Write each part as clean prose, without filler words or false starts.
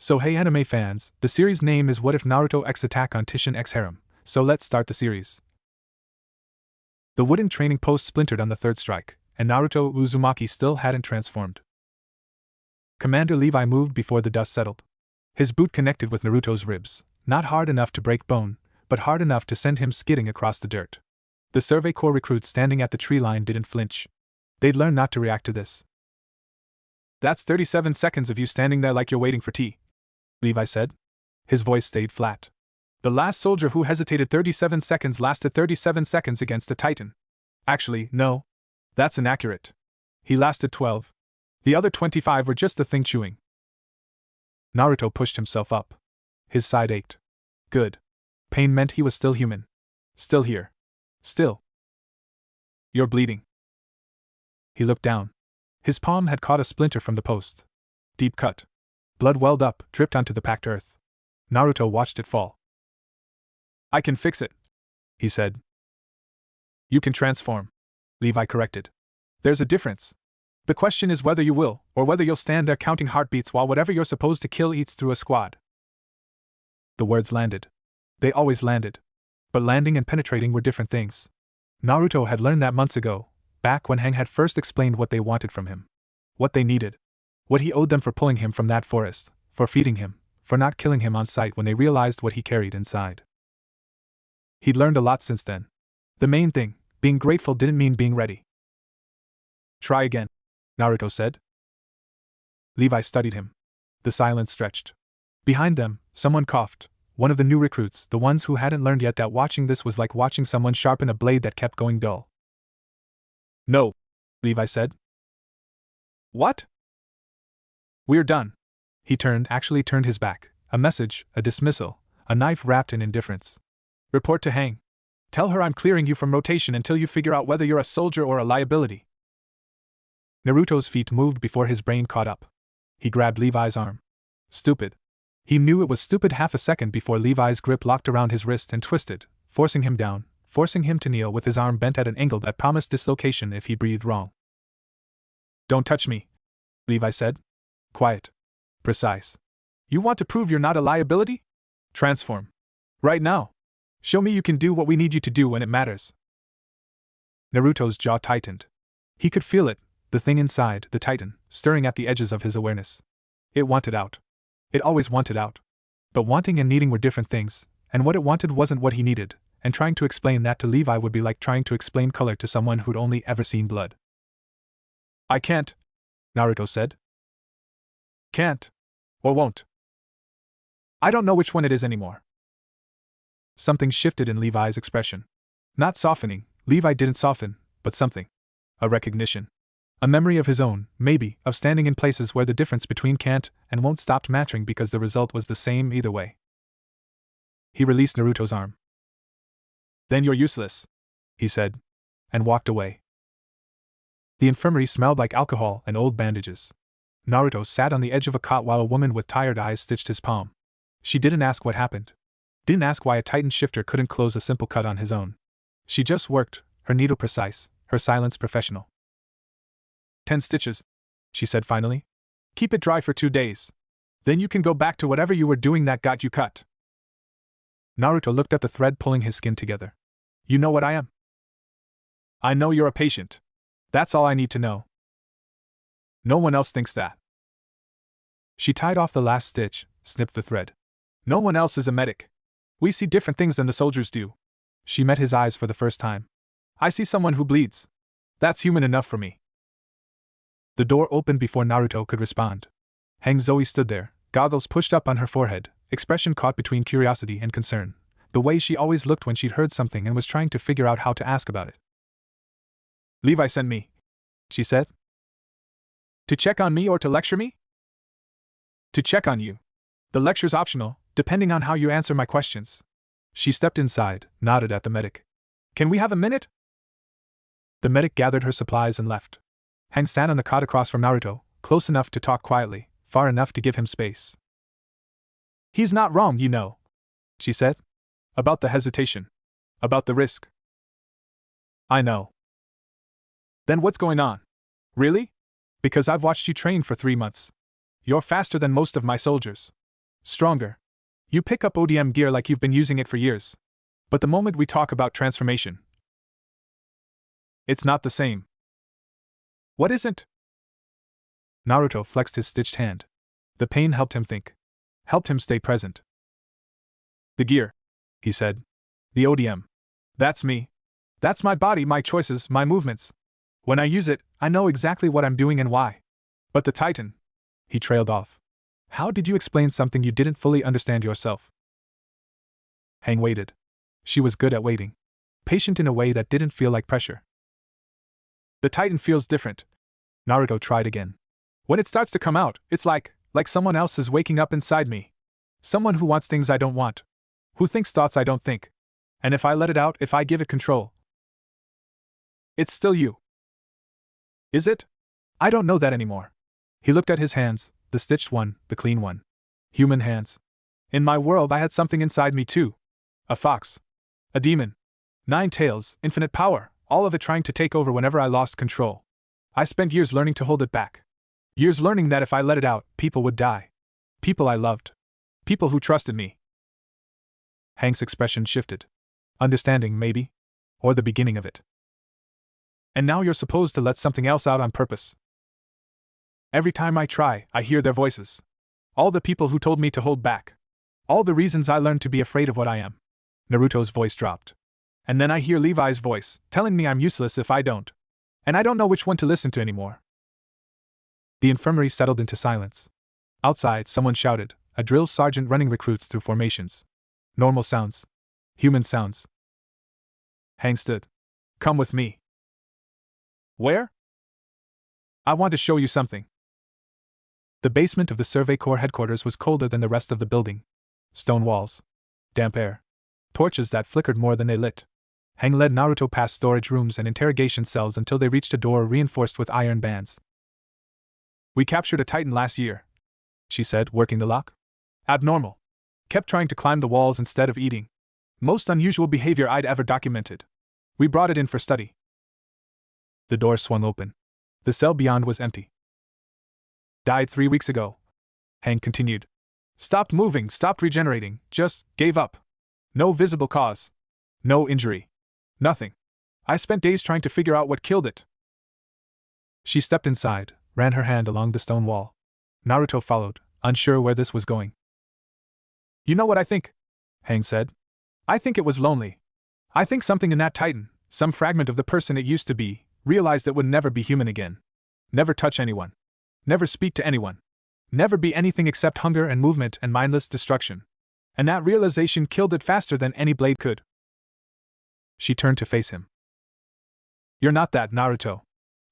So hey anime fans, the series name is What If Naruto X Attack on Titian X Harem, so let's start the series. The wooden training post splintered on the third strike, and Naruto Uzumaki still hadn't transformed. Commander Levi moved before the dust settled. His boot connected with Naruto's ribs, not hard enough to break bone, but hard enough to send him skidding across the dirt. The Survey Corps recruits standing at the tree line didn't flinch. They'd learned not to react to this. "That's 37 seconds of you standing there like you're waiting for tea," Levi said. His voice stayed flat. "The last soldier who hesitated 37 seconds lasted 37 seconds against a Titan. Actually, no. That's inaccurate. He lasted 12. The other 25 were just the thing chewing." Naruto pushed himself up. His side ached. Good. Pain meant he was still human. Still here. Still. "You're bleeding." He looked down. His palm had caught a splinter from the post. Deep cut. Blood welled up, dripped onto the packed earth. Naruto watched it fall. "I can fix it," he said. "You can transform," Levi corrected. "There's a difference. The question is whether you will, or whether you'll stand there counting heartbeats while whatever you're supposed to kill eats through a squad." The words landed. They always landed. But landing and penetrating were different things. Naruto had learned that months ago, back when Hang had first explained what they wanted from him. What they needed. What he owed them for pulling him from that forest, for feeding him, for not killing him on sight when they realized what he carried inside. He'd learned a lot since then. The main thing, being grateful, didn't mean being ready. "Try again," Naruto said. Levi studied him. The silence stretched. Behind them, someone coughed. One of the new recruits, the ones who hadn't learned yet that watching this was like watching someone sharpen a blade that kept going dull. "No," Levi said. "What?" "We're done." He actually turned his back. A message, a dismissal, a knife wrapped in indifference. "Report to Hang. Tell her I'm clearing you from rotation until you figure out whether you're a soldier or a liability." Naruto's feet moved before his brain caught up. He grabbed Levi's arm. Stupid. He knew it was stupid half a second before Levi's grip locked around his wrist and twisted, forcing him down, forcing him to kneel with his arm bent at an angle that promised dislocation if he breathed wrong. "Don't touch me," Levi said. Quiet. Precise. "You want to prove you're not a liability? Transform. Right now. Show me you can do what we need you to do when it matters." Naruto's jaw tightened. He could feel it, the thing inside, the Titan, stirring at the edges of his awareness. It wanted out. It always wanted out. But wanting and needing were different things, and what it wanted wasn't what he needed, and trying to explain that to Levi would be like trying to explain color to someone who'd only ever seen blood. "I can't," Naruto said. "Can't. Or won't. I don't know which one it is anymore." Something shifted in Levi's expression. Not softening, Levi didn't soften, but something. A recognition. A memory of his own, maybe, of standing in places where the difference between can't and won't stopped mattering because the result was the same either way. He released Naruto's arm. "Then you're useless," he said, and walked away. The infirmary smelled like alcohol and old bandages. Naruto sat on the edge of a cot while a woman with tired eyes stitched his palm. She didn't ask what happened. Didn't ask why a Titan shifter couldn't close a simple cut on his own. She just worked, her needle precise, her silence professional. 10 stitches, she said finally. "Keep it dry for 2 days. Then you can go back to whatever you were doing that got you cut." Naruto looked at the thread pulling his skin together. "You know what I am?" "I know you're a patient. That's all I need to know. No one else thinks that." She tied off the last stitch, snipped the thread. "No one else is a medic. We see different things than the soldiers do." She met his eyes for the first time. "I see someone who bleeds. That's human enough for me." The door opened before Naruto could respond. Hang Zoe stood there, goggles pushed up on her forehead, expression caught between curiosity and concern, the way she always looked when she'd heard something and was trying to figure out how to ask about it. "Levi sent me," she said. "To check on me or to lecture me?" "To check on you. The lecture's optional, depending on how you answer my questions." She stepped inside, nodded at the medic. "Can we have a minute?" The medic gathered her supplies and left. Hang sat on the cot across from Naruto, close enough to talk quietly, far enough to give him space. "He's not wrong, you know," she said. "About the hesitation. About the risk." "I know." "Then what's going on? Really? Because I've watched you train for 3 months. You're faster than most of my soldiers. Stronger. You pick up ODM gear like you've been using it for years. But the moment we talk about transformation, it's not the same. What isn't? Naruto flexed his stitched hand. The pain helped him think. Helped him stay present. The gear, he said. The ODM. That's me. That's my body, my choices, my movements. When I use it, I know exactly what I'm doing and why. But the Titan, he trailed off. How did you explain something you didn't fully understand yourself? Hang waited. She was good at waiting. Patient in a way that didn't feel like pressure. The Titan feels different. Naruto tried again. When it starts to come out, it's like someone else is waking up inside me. Someone who wants things I don't want. Who thinks thoughts I don't think. And if I let it out, if I give it control, it's still you. Is it? I don't know that anymore. He looked at his hands, the stitched one, the clean one. Human hands. In my world I had something inside me too. A fox. A demon. 9 tails, infinite power, all of it trying to take over whenever I lost control. I spent years learning to hold it back. Years learning that if I let it out, people would die. People I loved. People who trusted me. Hank's expression shifted. Understanding, maybe? Or the beginning of it. And now you're supposed to let something else out on purpose. Every time I try, I hear their voices. All the people who told me to hold back. All the reasons I learned to be afraid of what I am. Naruto's voice dropped. And then I hear Levi's voice, telling me I'm useless if I don't. And I don't know which one to listen to anymore. The infirmary settled into silence. Outside, someone shouted, a drill sergeant running recruits through formations. Normal sounds. Human sounds. Hang stood. Come with me. Where? I want to show you something. The basement of the Survey Corps headquarters was colder than the rest of the building. Stone walls. Damp air. Torches that flickered more than they lit. Hang led Naruto past storage rooms and interrogation cells until they reached a door reinforced with iron bands. We captured a Titan last year, she said, working the lock. Abnormal. Kept trying to climb the walls instead of eating. Most unusual behavior I'd ever documented. We brought it in for study. The door swung open. The cell beyond was empty. Died 3 weeks ago. Hank continued. Stopped moving, stopped regenerating, just gave up. No visible cause. No injury. Nothing. I spent days trying to figure out what killed it. She stepped inside, ran her hand along the stone wall. Naruto followed, unsure where this was going. You know what I think? Hang said. I think it was lonely. I think something in that Titan, some fragment of the person it used to be, realized it would never be human again. Never touch anyone. Never speak to anyone. Never be anything except hunger and movement and mindless destruction. And that realization killed it faster than any blade could. She turned to face him. You're not that, Naruto.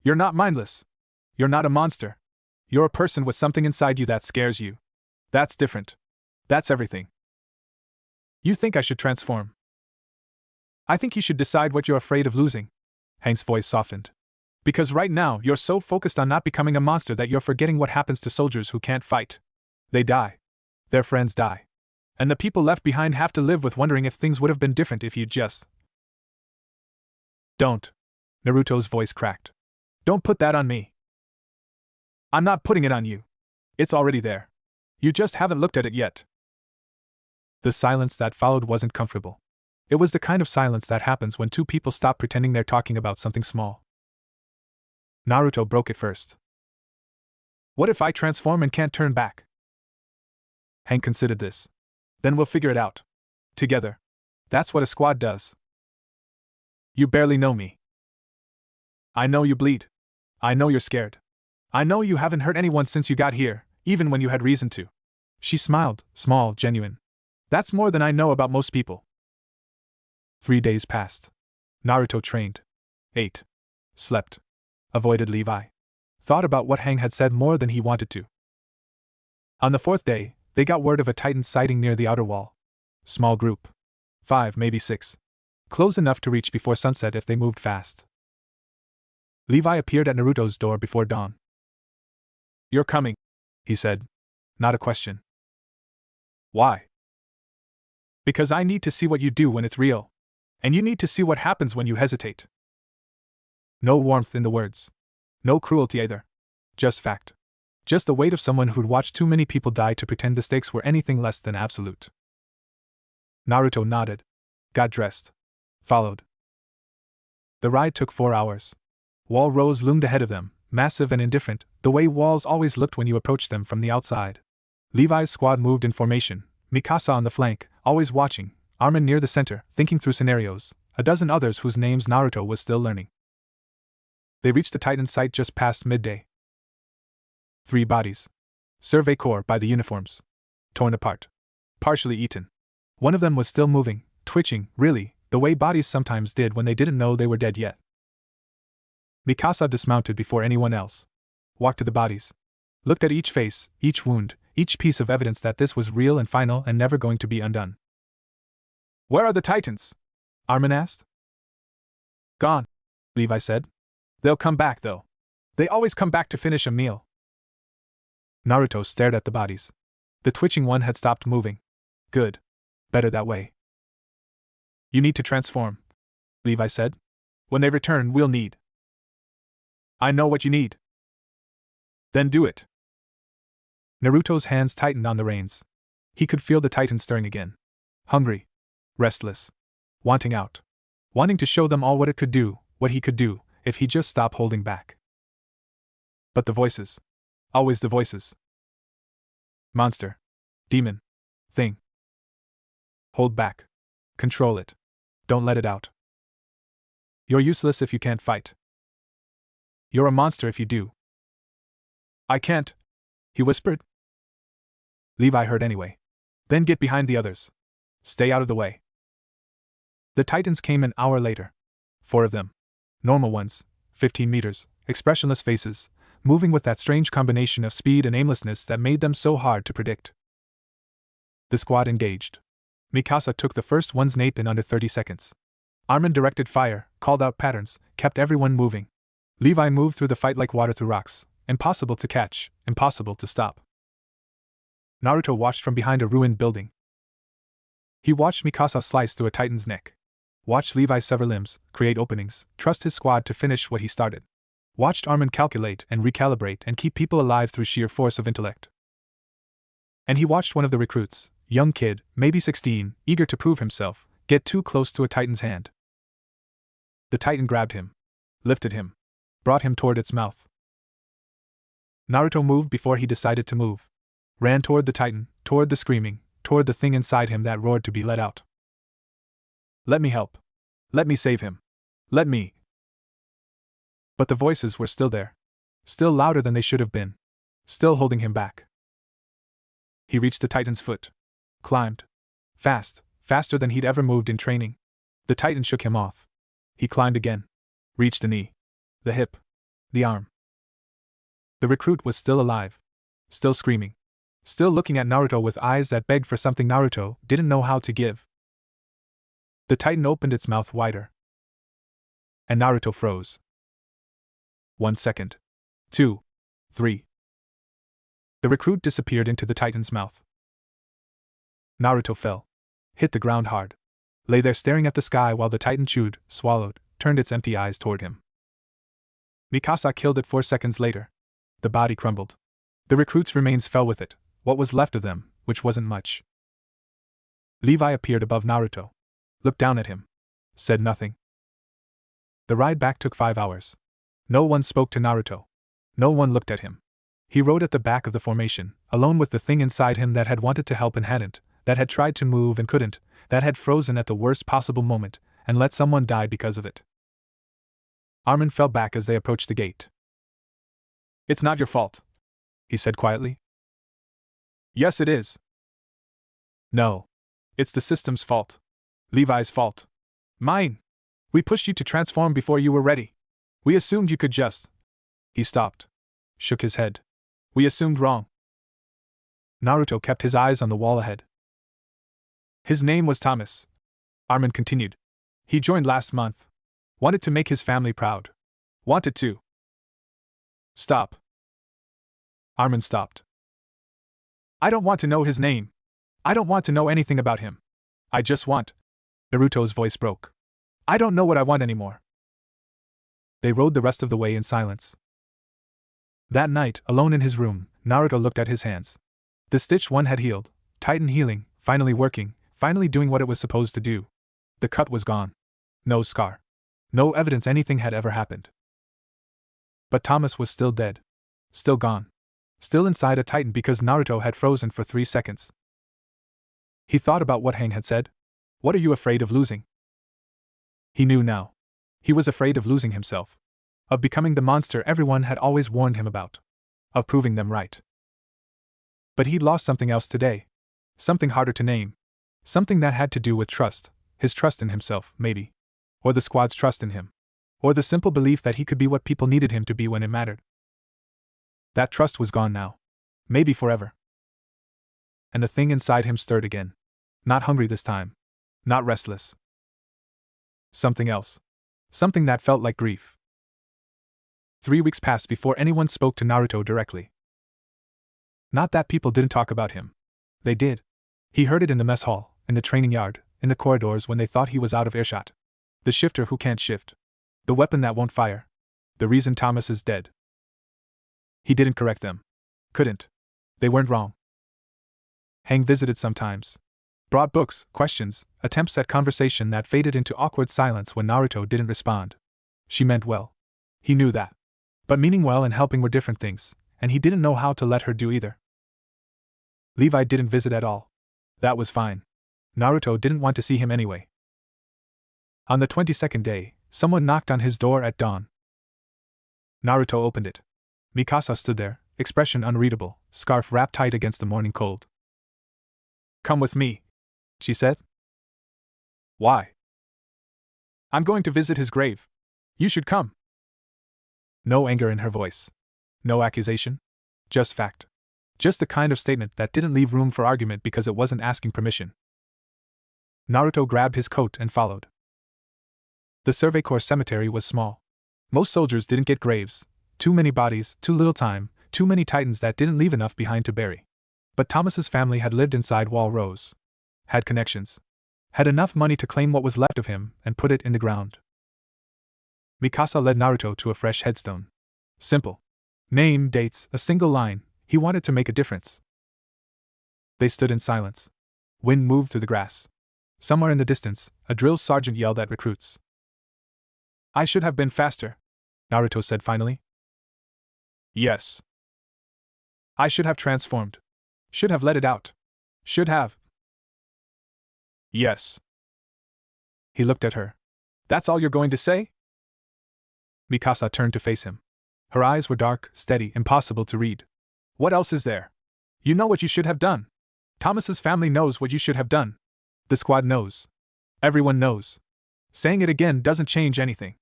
You're not mindless. You're not a monster. You're a person with something inside you that scares you. That's different. That's everything. You think I should transform. I think you should decide what you're afraid of losing. Hank's voice softened. Because right now, you're so focused on not becoming a monster that you're forgetting what happens to soldiers who can't fight. They die. Their friends die. And the people left behind have to live with wondering if things would have been different if you just... Don't. Naruto's voice cracked. Don't put that on me. I'm not putting it on you. It's already there. You just haven't looked at it yet. The silence that followed wasn't comfortable. It was the kind of silence that happens when two people stop pretending they're talking about something small. Naruto broke it first. What if I transform and can't turn back? Hank considered this. Then we'll figure it out. Together. That's what a squad does. You barely know me. I know you bleed. I know you're scared. I know you haven't hurt anyone since you got here, even when you had reason to. She smiled, small, genuine. That's more than I know about most people. 3 days passed. Naruto trained. Ate. Slept. Avoided Levi. Thought about what Hang had said more than he wanted to. On the 4th day, they got word of a Titan sighting near the outer wall. Small group. 5, maybe 6. Close enough to reach before sunset if they moved fast. Levi appeared at Naruto's door before dawn. You're coming, he said. Not a question. Why? Because I need to see what you do when it's real. And you need to see what happens when you hesitate. No warmth in the words. No cruelty either. Just fact. Just the weight of someone who'd watched too many people die to pretend the stakes were anything less than absolute. Naruto nodded, got dressed, followed. The ride took 4 hours. Wall rows loomed ahead of them, massive and indifferent, the way walls always looked when you approached them from the outside. Levi's squad moved in formation, Mikasa on the flank, always watching, Armin near the center, thinking through scenarios, a dozen others whose names Naruto was still learning. They reached the Titan site just past midday. 3 bodies. Survey Corps by the uniforms. Torn apart. Partially eaten. One of them was still moving, twitching, really, the way bodies sometimes did when they didn't know they were dead yet. Mikasa dismounted before anyone else. Walked to the bodies. Looked at each face, each wound, each piece of evidence that this was real and final and never going to be undone. "Where are the Titans?" Armin asked. "Gone," Levi said. "They'll come back, though. They always come back to finish a meal." Naruto stared at the bodies. The twitching one had stopped moving. Good. Better that way. "You need to transform," Levi said. "When they return, we'll need." "I know what you need." "Then do it." Naruto's hands tightened on the reins. He could feel the Titan stirring again. Hungry. Restless. Wanting out. Wanting to show them all what it could do, what he could do, if he just stopped holding back. But the voices. Always the voices. Monster. Demon. Thing. Hold back. Control it. Don't let it out. You're useless if you can't fight. You're a monster if you do. "I can't," he whispered. Levi heard anyway. "Then get behind the others. Stay out of the way." The Titans came an hour later. 4 of them. Normal ones, 15 meters, expressionless faces, moving with that strange combination of speed and aimlessness that made them so hard to predict. The squad engaged. Mikasa took the first one's nape in under 30 seconds. Armin directed fire, called out patterns, kept everyone moving. Levi moved through the fight like water through rocks, impossible to catch, impossible to stop. Naruto watched from behind a ruined building. He watched Mikasa slice through a Titan's neck. Watched Levi sever limbs, create openings, trust his squad to finish what he started. Watched Armin calculate and recalibrate and keep people alive through sheer force of intellect. And he watched one of the recruits, young kid, maybe 16, eager to prove himself, get too close to a Titan's hand. The Titan grabbed him. Lifted him. Brought him toward its mouth. Naruto moved before he decided to move. Ran toward the Titan, toward the screaming, toward the thing inside him that roared to be let out. "Let me help. Let me save him. Let me." But the voices were still there. Still louder than they should have been. Still holding him back. He reached the Titan's foot. Climbed. Fast, faster than he'd ever moved in training. The Titan shook him off. He climbed again. Reached the knee. The hip. The arm. The recruit was still alive. Still screaming. Still looking at Naruto with eyes that begged for something Naruto didn't know how to give. The Titan opened its mouth wider. And Naruto froze. 1 second. 2. 3. The recruit disappeared into the Titan's mouth. Naruto fell. Hit the ground hard. Lay there staring at the sky while the Titan chewed, swallowed, turned its empty eyes toward him. Mikasa killed it 4 seconds later. The body crumbled. The recruit's remains fell with it, what was left of them, which wasn't much. Levi appeared above Naruto. Looked down at him. Said nothing. The ride back took 5 hours. No one spoke to Naruto. No one looked at him. He rode at the back of the formation, alone with the thing inside him that had wanted to help and hadn't, that had tried to move and couldn't, that had frozen at the worst possible moment, and let someone die because of it. Armin fell back as they approached the gate. "It's not your fault," he said quietly. "Yes, it is." "No. It's the system's fault. Levi's fault. Mine. We pushed you to transform before you were ready. We assumed you could just..." He stopped. Shook his head. "We assumed wrong." Naruto kept his eyes on the wall ahead. "His name was Thomas," Armin continued. "He joined last month. Wanted to make his family proud. Wanted to..." "Stop." Armin stopped. "I don't want to know his name. I don't want to know anything about him. I just want..." Naruto's voice broke. "I don't know what I want anymore." They rode the rest of the way in silence. That night, alone in his room, Naruto looked at his hands. The stitched one had healed, Titan healing, finally working, finally doing what it was supposed to do. The cut was gone. No scar. No evidence anything had ever happened. But Thomas was still dead. Still gone. Still inside a Titan because Naruto had frozen for 3 seconds. He thought about what Hang had said. What are you afraid of losing? He knew now. He was afraid of losing himself. Of becoming the monster everyone had always warned him about. Of proving them right. But he'd lost something else today. Something harder to name. Something that had to do with trust. His trust in himself, maybe. Or the squad's trust in him. Or the simple belief that he could be what people needed him to be when it mattered. That trust was gone now. Maybe forever. And the thing inside him stirred again. Not hungry this time. Not restless. Something else. Something that felt like grief. 3 weeks passed before anyone spoke to Naruto directly. Not that people didn't talk about him. They did. He heard it in the mess hall, in the training yard, in the corridors when they thought he was out of earshot. The shifter who can't shift. The weapon that won't fire. The reason Thomas is dead. He didn't correct them. Couldn't. They weren't wrong. Hang visited sometimes. Brought books, questions, attempts at conversation that faded into awkward silence when Naruto didn't respond. She meant well. He knew that. But meaning well and helping were different things, and he didn't know how to let her do either. Levi didn't visit at all. That was fine. Naruto didn't want to see him anyway. On the 22nd day, someone knocked on his door at dawn. Naruto opened it. Mikasa stood there, expression unreadable, scarf wrapped tight against the morning cold. "Come with me," she said. "Why?" "I'm going to visit his grave. You should come." No anger in her voice. No accusation. Just fact. Just the kind of statement that didn't leave room for argument because it wasn't asking permission. Naruto grabbed his coat and followed. The Survey Corps cemetery was small. Most soldiers didn't get graves. Too many bodies, too little time, too many Titans that didn't leave enough behind to bury. But Thomas's family had lived inside wall rows. Had connections. Had enough money to claim what was left of him and put it in the ground. Mikasa led Naruto to a fresh headstone. Simple. Name, dates, a single line. He wanted to make a difference. They stood in silence. Wind moved through the grass. Somewhere in the distance, a drill sergeant yelled at recruits. "I should have been faster," Naruto said finally. "Yes. I should have transformed. Should have let it out. Should have." "Yes." He looked at her. "That's all you're going to say?" Mikasa turned to face him. Her eyes were dark, steady, impossible to read. "What else is there? You know what you should have done. Thomas's family knows what you should have done. The squad knows. Everyone knows. Saying it again doesn't change anything."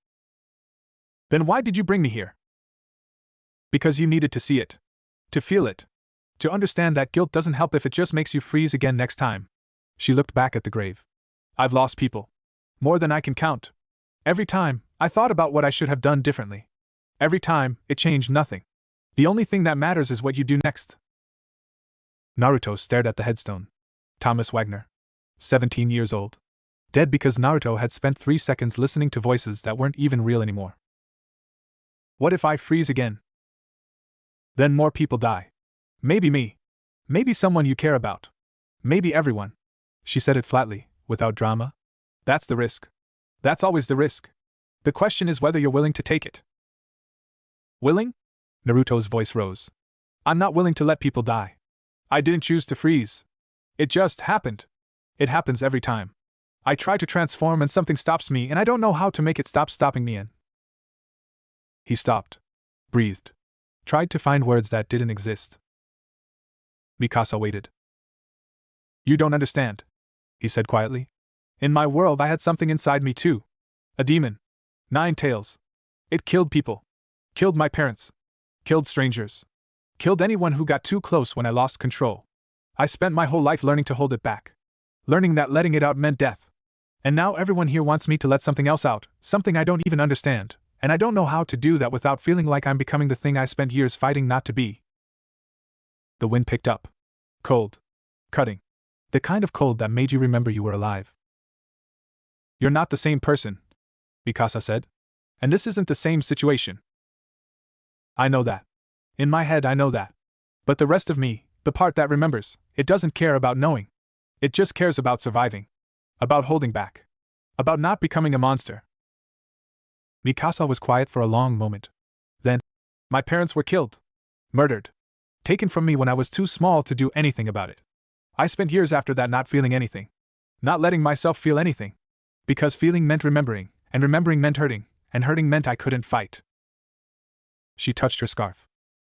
"Then why did you bring me here?" "Because you needed to see it. To feel it. To understand that guilt doesn't help if it just makes you freeze again next time." She looked back at the grave. "I've lost people. More than I can count. Every time, I thought about what I should have done differently. Every time, it changed nothing. The only thing that matters is what you do next." Naruto stared at the headstone. Thomas Wagner. 17 years old. Dead because Naruto had spent 3 seconds listening to voices that weren't even real anymore. "What if I freeze again? Then more people die. Maybe me. Maybe someone you care about. Maybe everyone." She said it flatly, without drama. "That's the risk. That's always the risk. The question is whether you're willing to take it." "Willing?" Naruto's voice rose. "I'm not willing to let people die. I didn't choose to freeze. It just happened. It happens every time. I try to transform and something stops me and I don't know how to make it stop stopping me in." He stopped. Breathed. Tried to find words that didn't exist. Mikasa waited. "You don't understand," he said quietly. "In my world I had something inside me too. A demon. 9 tails. It killed people. Killed my parents. Killed strangers. Killed anyone who got too close when I lost control. I spent my whole life learning to hold it back. Learning that letting it out meant death. And now everyone here wants me to let something else out, something I don't even understand, and I don't know how to do that without feeling like I'm becoming the thing I spent years fighting not to be." The wind picked up. Cold. Cutting. The kind of cold that made you remember you were alive. "You're not the same person," Mikasa said. "And this isn't the same situation." "I know that. In my head I know that. But the rest of me, the part that remembers, it doesn't care about knowing. It just cares about surviving. About holding back. About not becoming a monster. Mikasa was quiet for a long moment. Then, my parents were killed. Murdered. Taken from me when I was too small to do anything about it. I spent years after that not feeling anything. Not letting myself feel anything. Because feeling meant remembering, and remembering meant hurting, and hurting meant I couldn't fight. She touched her scarf.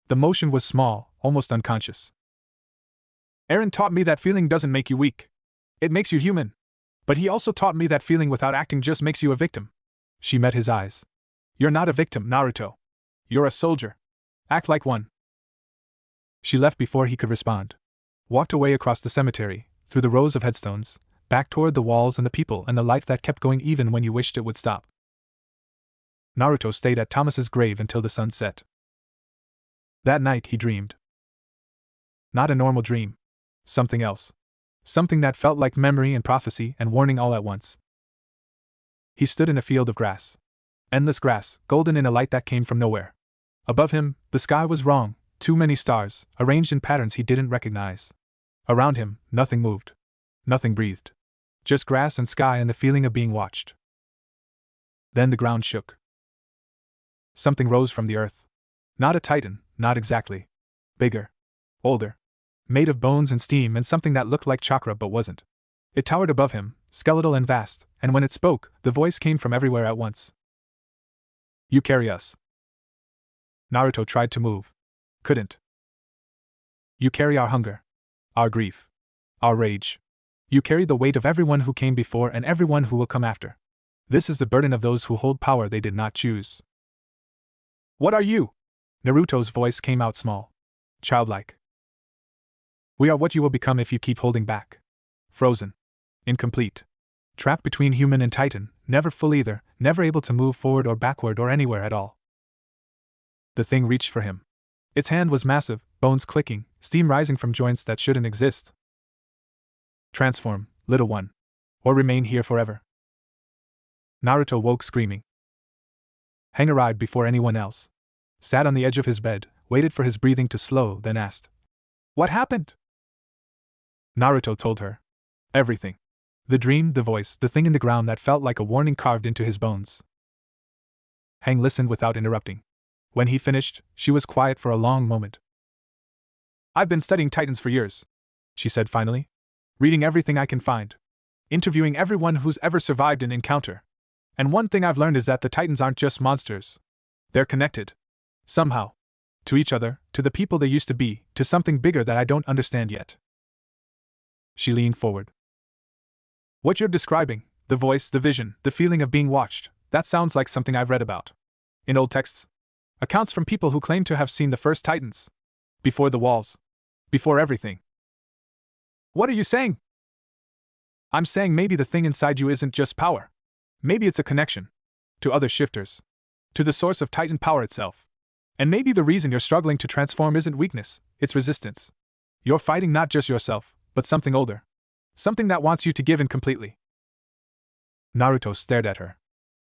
The motion was small, almost unconscious. Eren taught me that feeling doesn't make you weak. It makes you human. But he also taught me that feeling without acting just makes you a victim. She met his eyes. You're not a victim, Naruto. You're a soldier. Act like one. She left before he could respond. Walked away across the cemetery, through the rows of headstones, back toward the walls and the people and the life that kept going even when you wished it would stop. Naruto stayed at Thomas's grave until the sun set. That night he dreamed. Not a normal dream. Something else. Something that felt like memory and prophecy and warning all at once. He stood in a field of grass. Endless grass, golden in a light that came from nowhere. Above him, the sky was wrong, too many stars, arranged in patterns he didn't recognize. Around him, nothing moved. Nothing breathed. Just grass and sky and the feeling of being watched. Then the ground shook. Something rose from the earth. Not a titan, not exactly. Bigger. Older. Made of bones and steam and something that looked like chakra but wasn't. It towered above him, skeletal and vast, and when it spoke, the voice came from everywhere at once. You carry us. Naruto tried to move. Couldn't. You carry our hunger. Our grief. Our rage. You carry the weight of everyone who came before and everyone who will come after. This is the burden of those who hold power they did not choose. What are you? Naruto's voice came out small. Childlike. We are what you will become if you keep holding back. Frozen. Incomplete. Trapped between human and titan, never full either, never able to move forward or backward or anywhere at all. The thing reached for him. Its hand was massive, bones clicking, steam rising from joints that shouldn't exist. Transform, little one. Or remain here forever. Naruto woke screaming. Hang arrived before anyone else. Sat on the edge of his bed, waited for his breathing to slow, then asked. What happened? Naruto told her. Everything. The dream, the voice, the thing in the ground that felt like a warning carved into his bones. Hang listened without interrupting. When he finished, she was quiet for a long moment. I've been studying titans for years, she said finally. Reading everything I can find. Interviewing everyone who's ever survived an encounter. And one thing I've learned is that the titans aren't just monsters. They're connected. Somehow. To each other, to the people they used to be, to something bigger that I don't understand yet. She leaned forward. What you're describing, the voice, the vision, the feeling of being watched, that sounds like something I've read about. In old texts. Accounts from people who claim to have seen the first titans. Before the walls. Before everything. What are you saying? I'm saying maybe the thing inside you isn't just power. Maybe it's a connection. To other shifters. To the source of titan power itself. And maybe the reason you're struggling to transform isn't weakness, it's resistance. You're fighting not just yourself, but something older. Something that wants you to give in completely. Naruto stared at her.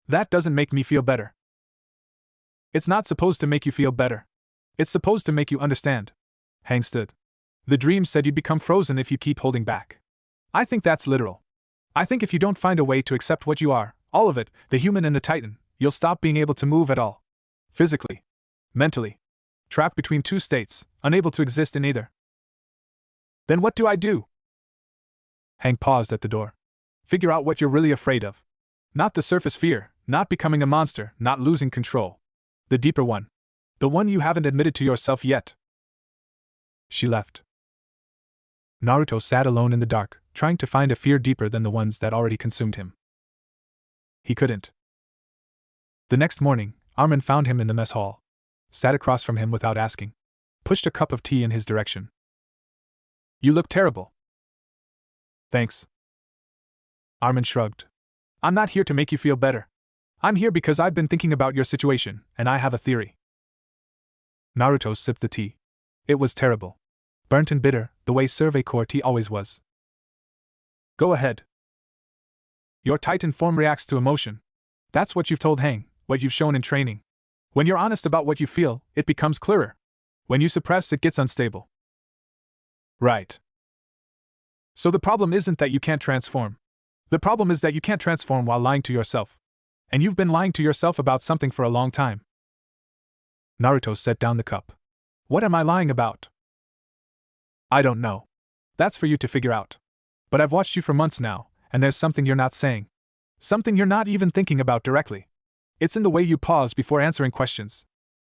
That doesn't make me feel better. It's not supposed to make you feel better. It's supposed to make you understand. Hang stood. The dream said you'd become frozen if you keep holding back. I think that's literal. I think if you don't find a way to accept what you are, all of it, the human and the titan, you'll stop being able to move at all. Physically. Mentally. Trapped between two states, unable to exist in either. Then what do I do? Hang paused at the door. Figure out what you're really afraid of. Not the surface fear, not becoming a monster, not losing control. The deeper one. The one you haven't admitted to yourself yet. She left. Naruto sat alone in the dark, trying to find a fear deeper than the ones that already consumed him. He couldn't. The next morning, Armin found him in the mess hall. Sat across from him without asking. Pushed a cup of tea in his direction. You look terrible. Thanks. Armin shrugged. I'm not here to make you feel better. I'm here because I've been thinking about your situation, and I have a theory. Naruto sipped the tea. It was terrible. Burnt and bitter, the way Survey Corps tea always was. Go ahead. Your titan form reacts to emotion. That's what you've told Hang, what you've shown in training. When you're honest about what you feel, it becomes clearer. When you suppress, it gets unstable. Right. So the problem isn't that you can't transform. The problem is that you can't transform while lying to yourself. And you've been lying to yourself about something for a long time. Naruto set down the cup. What am I lying about? I don't know. That's for you to figure out. But I've watched you for months now, and there's something you're not saying. Something you're not even thinking about directly. It's in the way you pause before answering questions.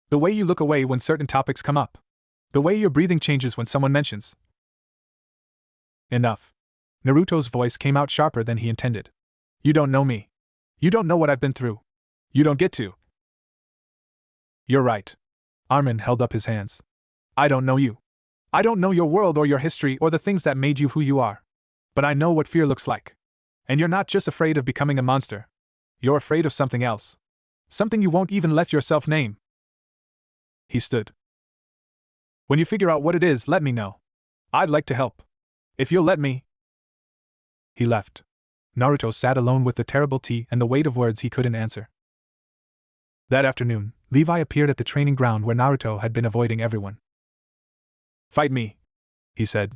The way you look away when certain topics come up. The way your breathing changes when someone mentions. Enough. Naruto's voice came out sharper than he intended. You don't know me. You don't know what I've been through. You don't get to. You're right. Armin held up his hands. I don't know you. I don't know your world or your history or the things that made you who you are. But I know what fear looks like. And you're not just afraid of becoming a monster. You're afraid of something else. Something you won't even let yourself name. He stood. When you figure out what it is, let me know. I'd like to help. If you'll let me. He left. Naruto sat alone with the terrible tea and the weight of words he couldn't answer. That afternoon, Levi appeared at the training ground where Naruto had been avoiding everyone. Fight me, he said.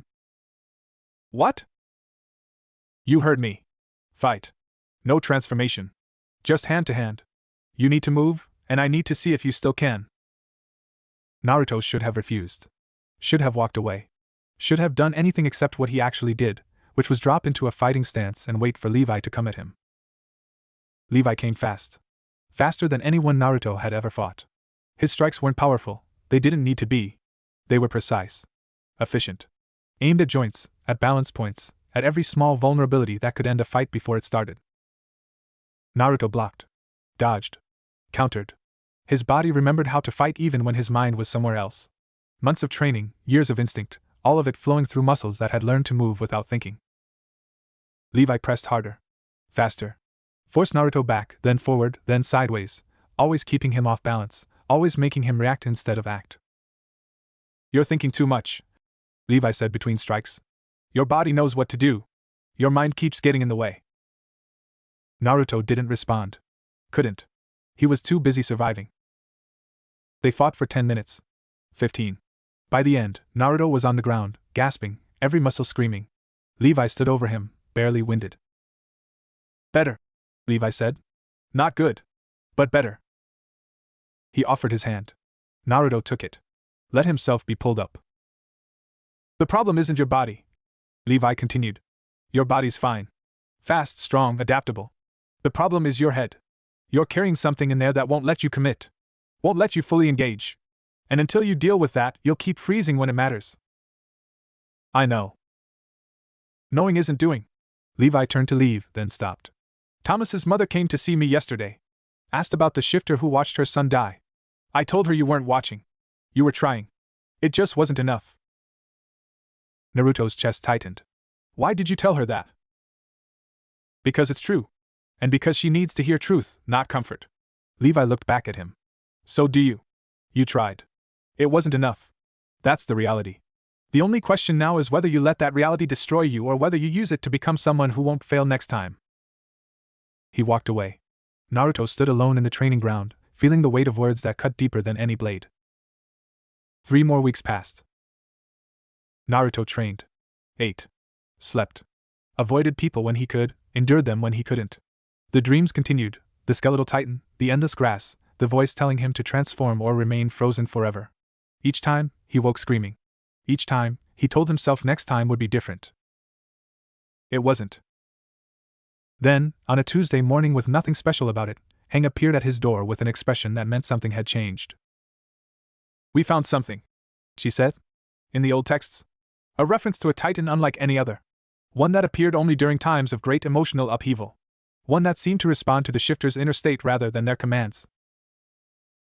What? You heard me. Fight. No transformation. Just hand to hand. You need to move, and I need to see if you still can. Naruto should have refused. Should have walked away. Should have done anything except what he actually did, which was drop into a fighting stance and wait for Levi to come at him. Levi came fast. Faster than anyone Naruto had ever fought. His strikes weren't powerful, they didn't need to be. They were precise. Efficient. Aimed at joints, at balance points, at every small vulnerability that could end a fight before it started. Naruto blocked. Dodged. Countered. His body remembered how to fight even when his mind was somewhere else. Months of training, years of instinct, all of it flowing through muscles that had learned to move without thinking. Levi pressed harder. Faster. Forced Naruto back, then forward, then sideways, always keeping him off balance, always making him react instead of act. You're thinking too much, Levi said between strikes. Your body knows what to do. Your mind keeps getting in the way. Naruto didn't respond. Couldn't. He was too busy surviving. They fought for 10 minutes. 15. By the end, Naruto was on the ground, gasping, every muscle screaming. Levi stood over him, barely winded. Better, Levi said. Not good, but better. He offered his hand. Naruto took it. Let himself be pulled up. The problem isn't your body, Levi continued. Your body's fine. Fast, strong, adaptable. The problem is your head. You're carrying something in there that won't let you commit. Won't let you fully engage. And until you deal with that, you'll keep freezing when it matters. I know. Knowing isn't doing. Levi turned to leave, then stopped. Thomas's mother came to see me yesterday. Asked about the shifter who watched her son die. I told her you weren't watching. You were trying. It just wasn't enough. Naruto's chest tightened. Why did you tell her that? Because it's true. And because she needs to hear truth, not comfort. Levi looked back at him. So do you. You tried. It wasn't enough. That's the reality. The only question now is whether you let that reality destroy you or whether you use it to become someone who won't fail next time. He walked away. Naruto stood alone in the training ground, feeling the weight of words that cut deeper than any blade. 3 more weeks passed. Naruto trained. Ate. Slept. Avoided people when he could, endured them when he couldn't. The dreams continued, the skeletal titan, the endless grass, the voice telling him to transform or remain frozen forever. Each time, he woke screaming. Each time, he told himself next time would be different. It wasn't. Then, on a Tuesday morning with nothing special about it, Hang appeared at his door with an expression that meant something had changed. We found something, she said. In the old texts. A reference to a titan unlike any other. One that appeared only during times of great emotional upheaval. One that seemed to respond to the shifter's inner state rather than their commands.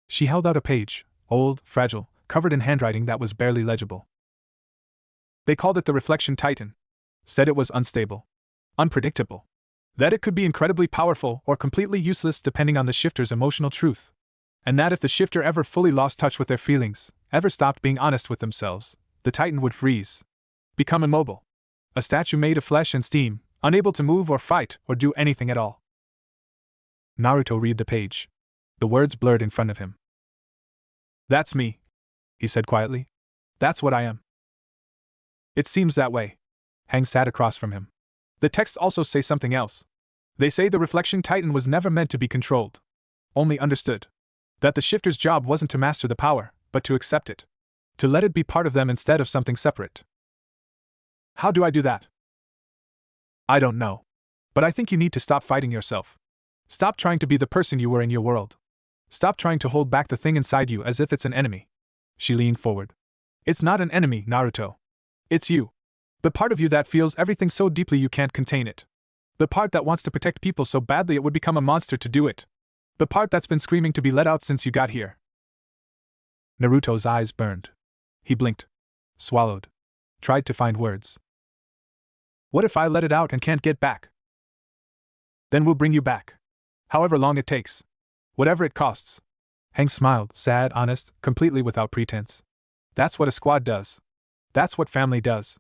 She held out a page, old, fragile, covered in handwriting that was barely legible. They called it the Reflection Titan. Said it was unstable. Unpredictable. That it could be incredibly powerful or completely useless depending on the shifter's emotional truth. And that if the shifter ever fully lost touch with their feelings, ever stopped being honest with themselves, the Titan would freeze. Become immobile. A statue made of flesh and steam, unable to move or fight or do anything at all. Naruto read the page. The words blurred in front of him. That's me, he said quietly. That's what I am. It seems that way. Hang sat across from him. The texts also say something else. They say the Reflection Titan was never meant to be controlled. Only understood. That the shifter's job wasn't to master the power, but to accept it. To let it be part of them instead of something separate. How do I do that? I don't know. But I think you need to stop fighting yourself. Stop trying to be the person you were in your world. Stop trying to hold back the thing inside you as if it's an enemy. She leaned forward. It's not an enemy, Naruto. It's you. The part of you that feels everything so deeply you can't contain it. The part that wants to protect people so badly it would become a monster to do it. The part that's been screaming to be let out since you got here. Naruto's eyes burned. He blinked. Swallowed. Tried to find words. What if I let it out and can't get back? Then we'll bring you back. However long it takes. Whatever it costs. Hank smiled, sad, honest, completely without pretense. That's what a squad does. That's what family does.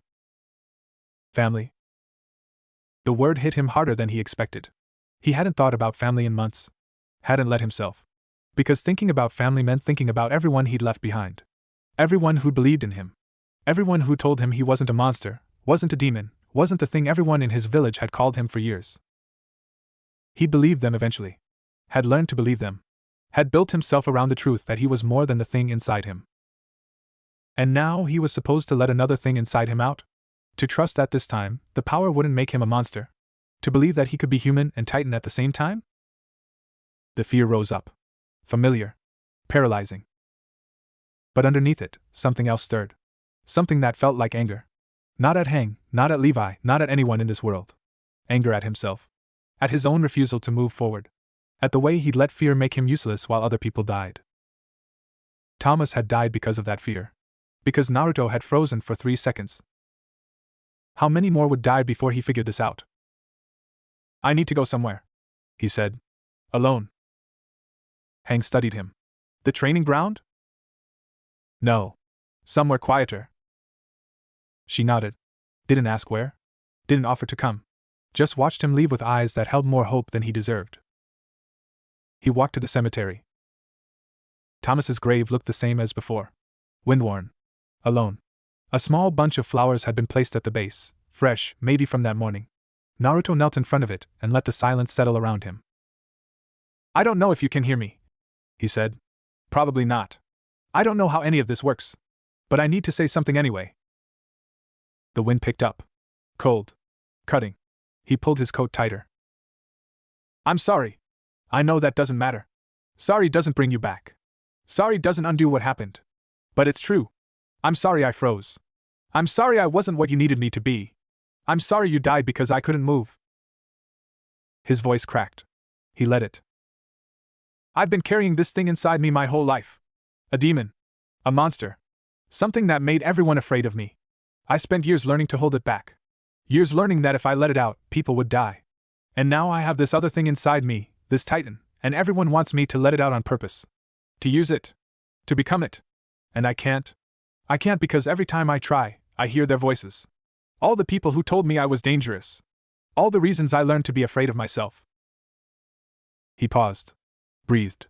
Family? The word hit him harder than he expected. He hadn't thought about family in months. Hadn't let himself. Because thinking about family meant thinking about everyone he'd left behind. Everyone who believed in him. Everyone who told him he wasn't a monster, wasn't a demon, wasn't the thing everyone in his village had called him for years. He believed them eventually. Had learned to believe them. Had built himself around the truth that he was more than the thing inside him. And now he was supposed to let another thing inside him out? To trust that this time, the power wouldn't make him a monster? To believe that he could be human and Titan at the same time? The fear rose up. Familiar. Paralyzing. But underneath it, something else stirred. Something that felt like anger. Not at Hang, not at Levi, not at anyone in this world. Anger at himself. At his own refusal to move forward. At the way he'd let fear make him useless while other people died. Thomas had died because of that fear. Because Naruto had frozen for 3 seconds. How many more would die before he figured this out? I need to go somewhere, he said. Alone. Hang studied him. The training ground? No. Somewhere quieter. She nodded. Didn't ask where. Didn't offer to come. Just watched him leave with eyes that held more hope than he deserved. He walked to the cemetery. Thomas's grave looked the same as before. Windworn. Alone. A small bunch of flowers had been placed at the base, fresh, maybe from that morning. Naruto knelt in front of it and let the silence settle around him. I don't know if you can hear me, he said. Probably not. I don't know how any of this works. But I need to say something anyway. The wind picked up. Cold. Cutting. He pulled his coat tighter. I'm sorry. I know that doesn't matter. Sorry doesn't bring you back. Sorry doesn't undo what happened. But it's true. I'm sorry I froze. I'm sorry I wasn't what you needed me to be. I'm sorry you died because I couldn't move. His voice cracked. He let it. I've been carrying this thing inside me my whole life. A demon. A monster. Something that made everyone afraid of me. I spent years learning to hold it back. Years learning that if I let it out, people would die. And now I have this other thing inside me, this Titan, and everyone wants me to let it out on purpose. To use it. To become it. And I can't. I can't because every time I try, I hear their voices. All the people who told me I was dangerous. All the reasons I learned to be afraid of myself. He paused. Breathed.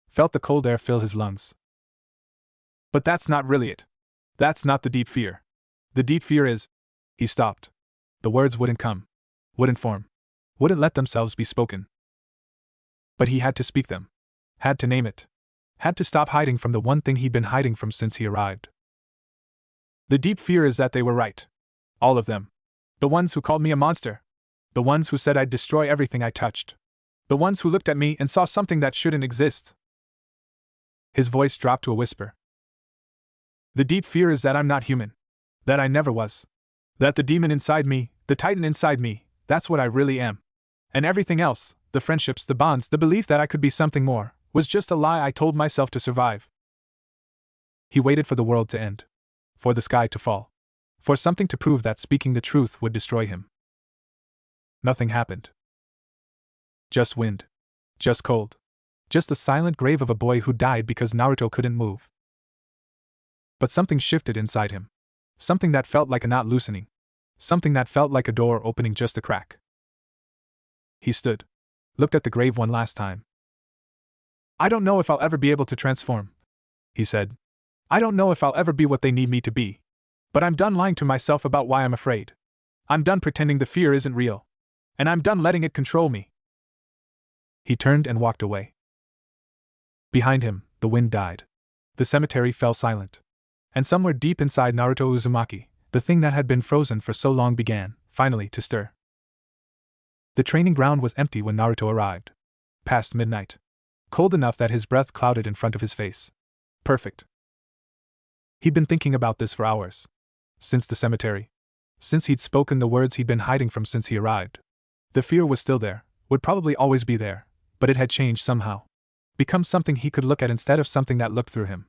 Felt the cold air fill his lungs. But that's not really it. That's not the deep fear. The deep fear is... He stopped. The words wouldn't come. Wouldn't form. Wouldn't let themselves be spoken. But he had to speak them. Had to name it. Had to stop hiding from the one thing he'd been hiding from since he arrived. The deep fear is that they were right. All of them. The ones who called me a monster. The ones who said I'd destroy everything I touched. The ones who looked at me and saw something that shouldn't exist. His voice dropped to a whisper. The deep fear is that I'm not human. That I never was. That the demon inside me, the Titan inside me, that's what I really am. And everything else, the friendships, the bonds, the belief that I could be something more, was just a lie I told myself to survive. He waited for the world to end. For the sky to fall. For something to prove that speaking the truth would destroy him. Nothing happened. Just wind. Just cold. Just the silent grave of a boy who died because Naruto couldn't move. But something shifted inside him. Something that felt like a knot loosening. Something that felt like a door opening just a crack. He stood. Looked at the grave one last time. I don't know if I'll ever be able to transform, he said. I don't know if I'll ever be what they need me to be. But I'm done lying to myself about why I'm afraid. I'm done pretending the fear isn't real. And I'm done letting it control me. He turned and walked away. Behind him, the wind died. The cemetery fell silent. And somewhere deep inside Naruto Uzumaki, the thing that had been frozen for so long began, finally, to stir. The training ground was empty when Naruto arrived. Past midnight. Cold enough that his breath clouded in front of his face. Perfect. He'd been thinking about this for hours. Since the cemetery. Since he'd spoken the words he'd been hiding from since he arrived. The fear was still there, would probably always be there, but it had changed somehow. Become something he could look at instead of something that looked through him.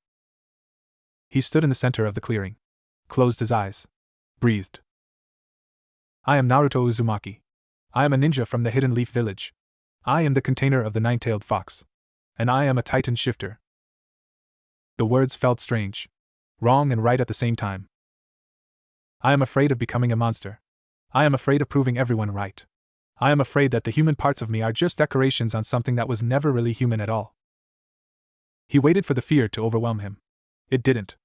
He stood in the center of the clearing. Closed his eyes. Breathed. I am Naruto Uzumaki. I am a ninja from the Hidden Leaf Village. I am the container of the nine-tailed fox. And I am a Titan shifter. The words felt strange. Wrong and right at the same time. I am afraid of becoming a monster. I am afraid of proving everyone right. I am afraid that the human parts of me are just decorations on something that was never really human at all. He waited for the fear to overwhelm him. It didn't.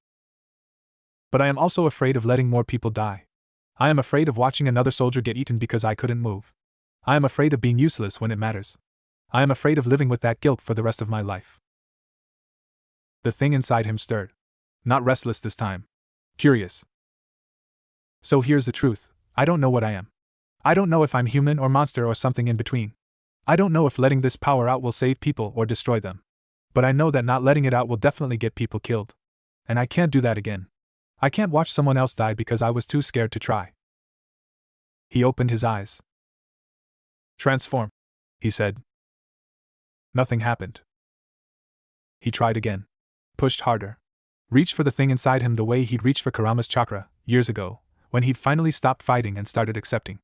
But I am also afraid of letting more people die. I am afraid of watching another soldier get eaten because I couldn't move. I am afraid of being useless when it matters. I am afraid of living with that guilt for the rest of my life. The thing inside him stirred. Not restless this time. Curious. So here's the truth, I don't know what I am. I don't know if I'm human or monster or something in between. I don't know if letting this power out will save people or destroy them. But I know that not letting it out will definitely get people killed. And I can't do that again. I can't watch someone else die because I was too scared to try. He opened his eyes. Transform, he said. Nothing happened. He tried again. Pushed harder. Reached for the thing inside him the way he'd reached for Kurama's chakra, years ago, when he'd finally stopped fighting and started accepting.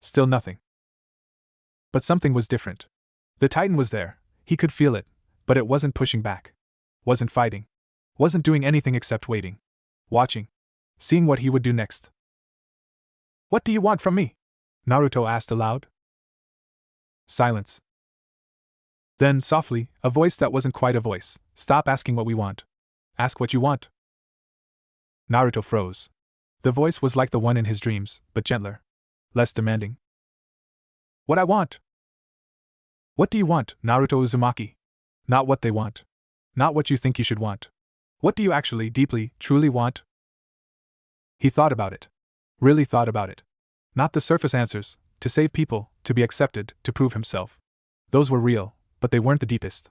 Still nothing. But something was different. The Titan was there, he could feel it, but it wasn't pushing back. Wasn't fighting. Wasn't doing anything except waiting. Watching. Seeing what he would do next. What do you want from me? Naruto asked aloud. Silence. Then, softly, a voice that wasn't quite a voice. Stop asking what we want. Ask what you want. Naruto froze. The voice was like the one in his dreams, but gentler. Less demanding. What I want. What do you want, Naruto Uzumaki? Not what they want. Not what you think you should want. What do you actually, deeply, truly want? He thought about it. Really thought about it. Not the surface answers, to save people, to be accepted, to prove himself. Those were real, but they weren't the deepest.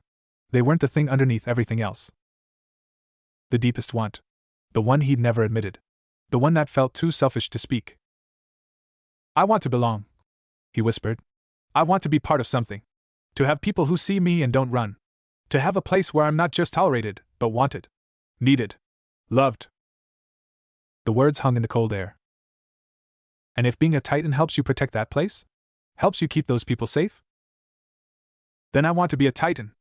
They weren't the thing underneath everything else. The deepest want. The one he'd never admitted. The one that felt too selfish to speak. I want to belong, he whispered. I want to be part of something. To have people who see me and don't run. To have a place where I'm not just tolerated, but wanted. Needed. Loved. The words hung in the cold air. And if being a Titan helps you protect that place? Helps you keep those people safe? Then I want to be a Titan.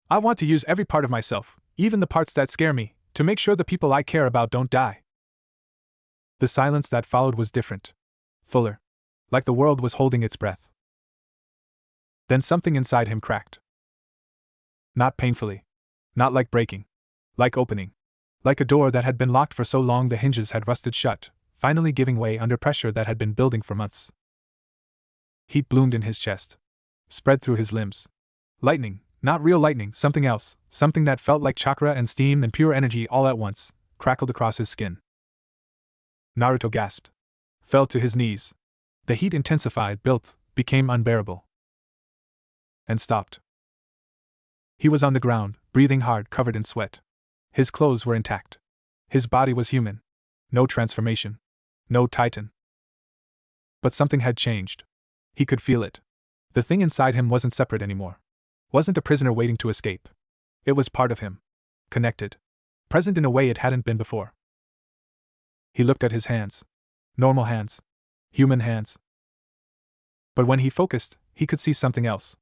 I want to use every part of myself, even the parts that scare me, to make sure the people I care about don't die. The silence that followed was different. Fuller. Like the world was holding its breath. Then something inside him cracked. Not painfully. Not like breaking. Like opening. Like a door that had been locked for so long the hinges had rusted shut, finally giving way under pressure that had been building for months. Heat bloomed in his chest. Spread through his limbs. Lightning, not real lightning, something else, something that felt like chakra and steam and pure energy all at once, crackled across his skin. Naruto gasped. Fell to his knees. The heat intensified, built, became unbearable. And stopped. He was on the ground, breathing hard, covered in sweat. His clothes were intact. His body was human. No transformation. No Titan. But something had changed. He could feel it. The thing inside him wasn't separate anymore. Wasn't a prisoner waiting to escape. It was part of him. Connected. Present in a way it hadn't been before. He looked at his hands. Normal hands. Human hands. But when he focused, he could see something else.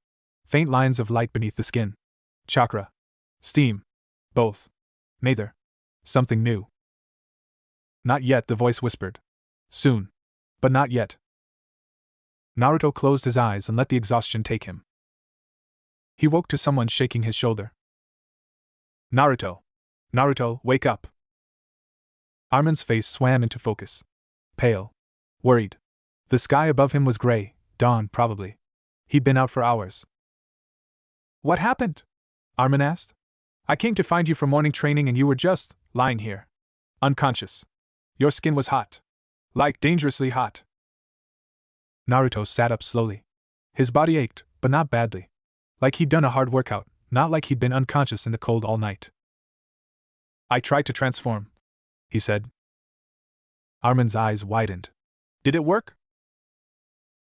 Faint lines of light beneath the skin. Chakra. Steam. Both. Neither. Something new. Not yet, the voice whispered. Soon. But not yet. Naruto closed his eyes and let the exhaustion take him. He woke to someone shaking his shoulder. Naruto. Naruto, wake up. Armin's face swam into focus. Pale. Worried. The sky above him was gray, dawn probably. He'd been out for hours. What happened? Armin asked. I came to find you for morning training and you were just lying here. Unconscious. Your skin was hot. Like dangerously hot. Naruto sat up slowly. His body ached, but not badly. Like he'd done a hard workout, not like he'd been unconscious in the cold all night. I tried to transform, he said. Armin's eyes widened. Did it work?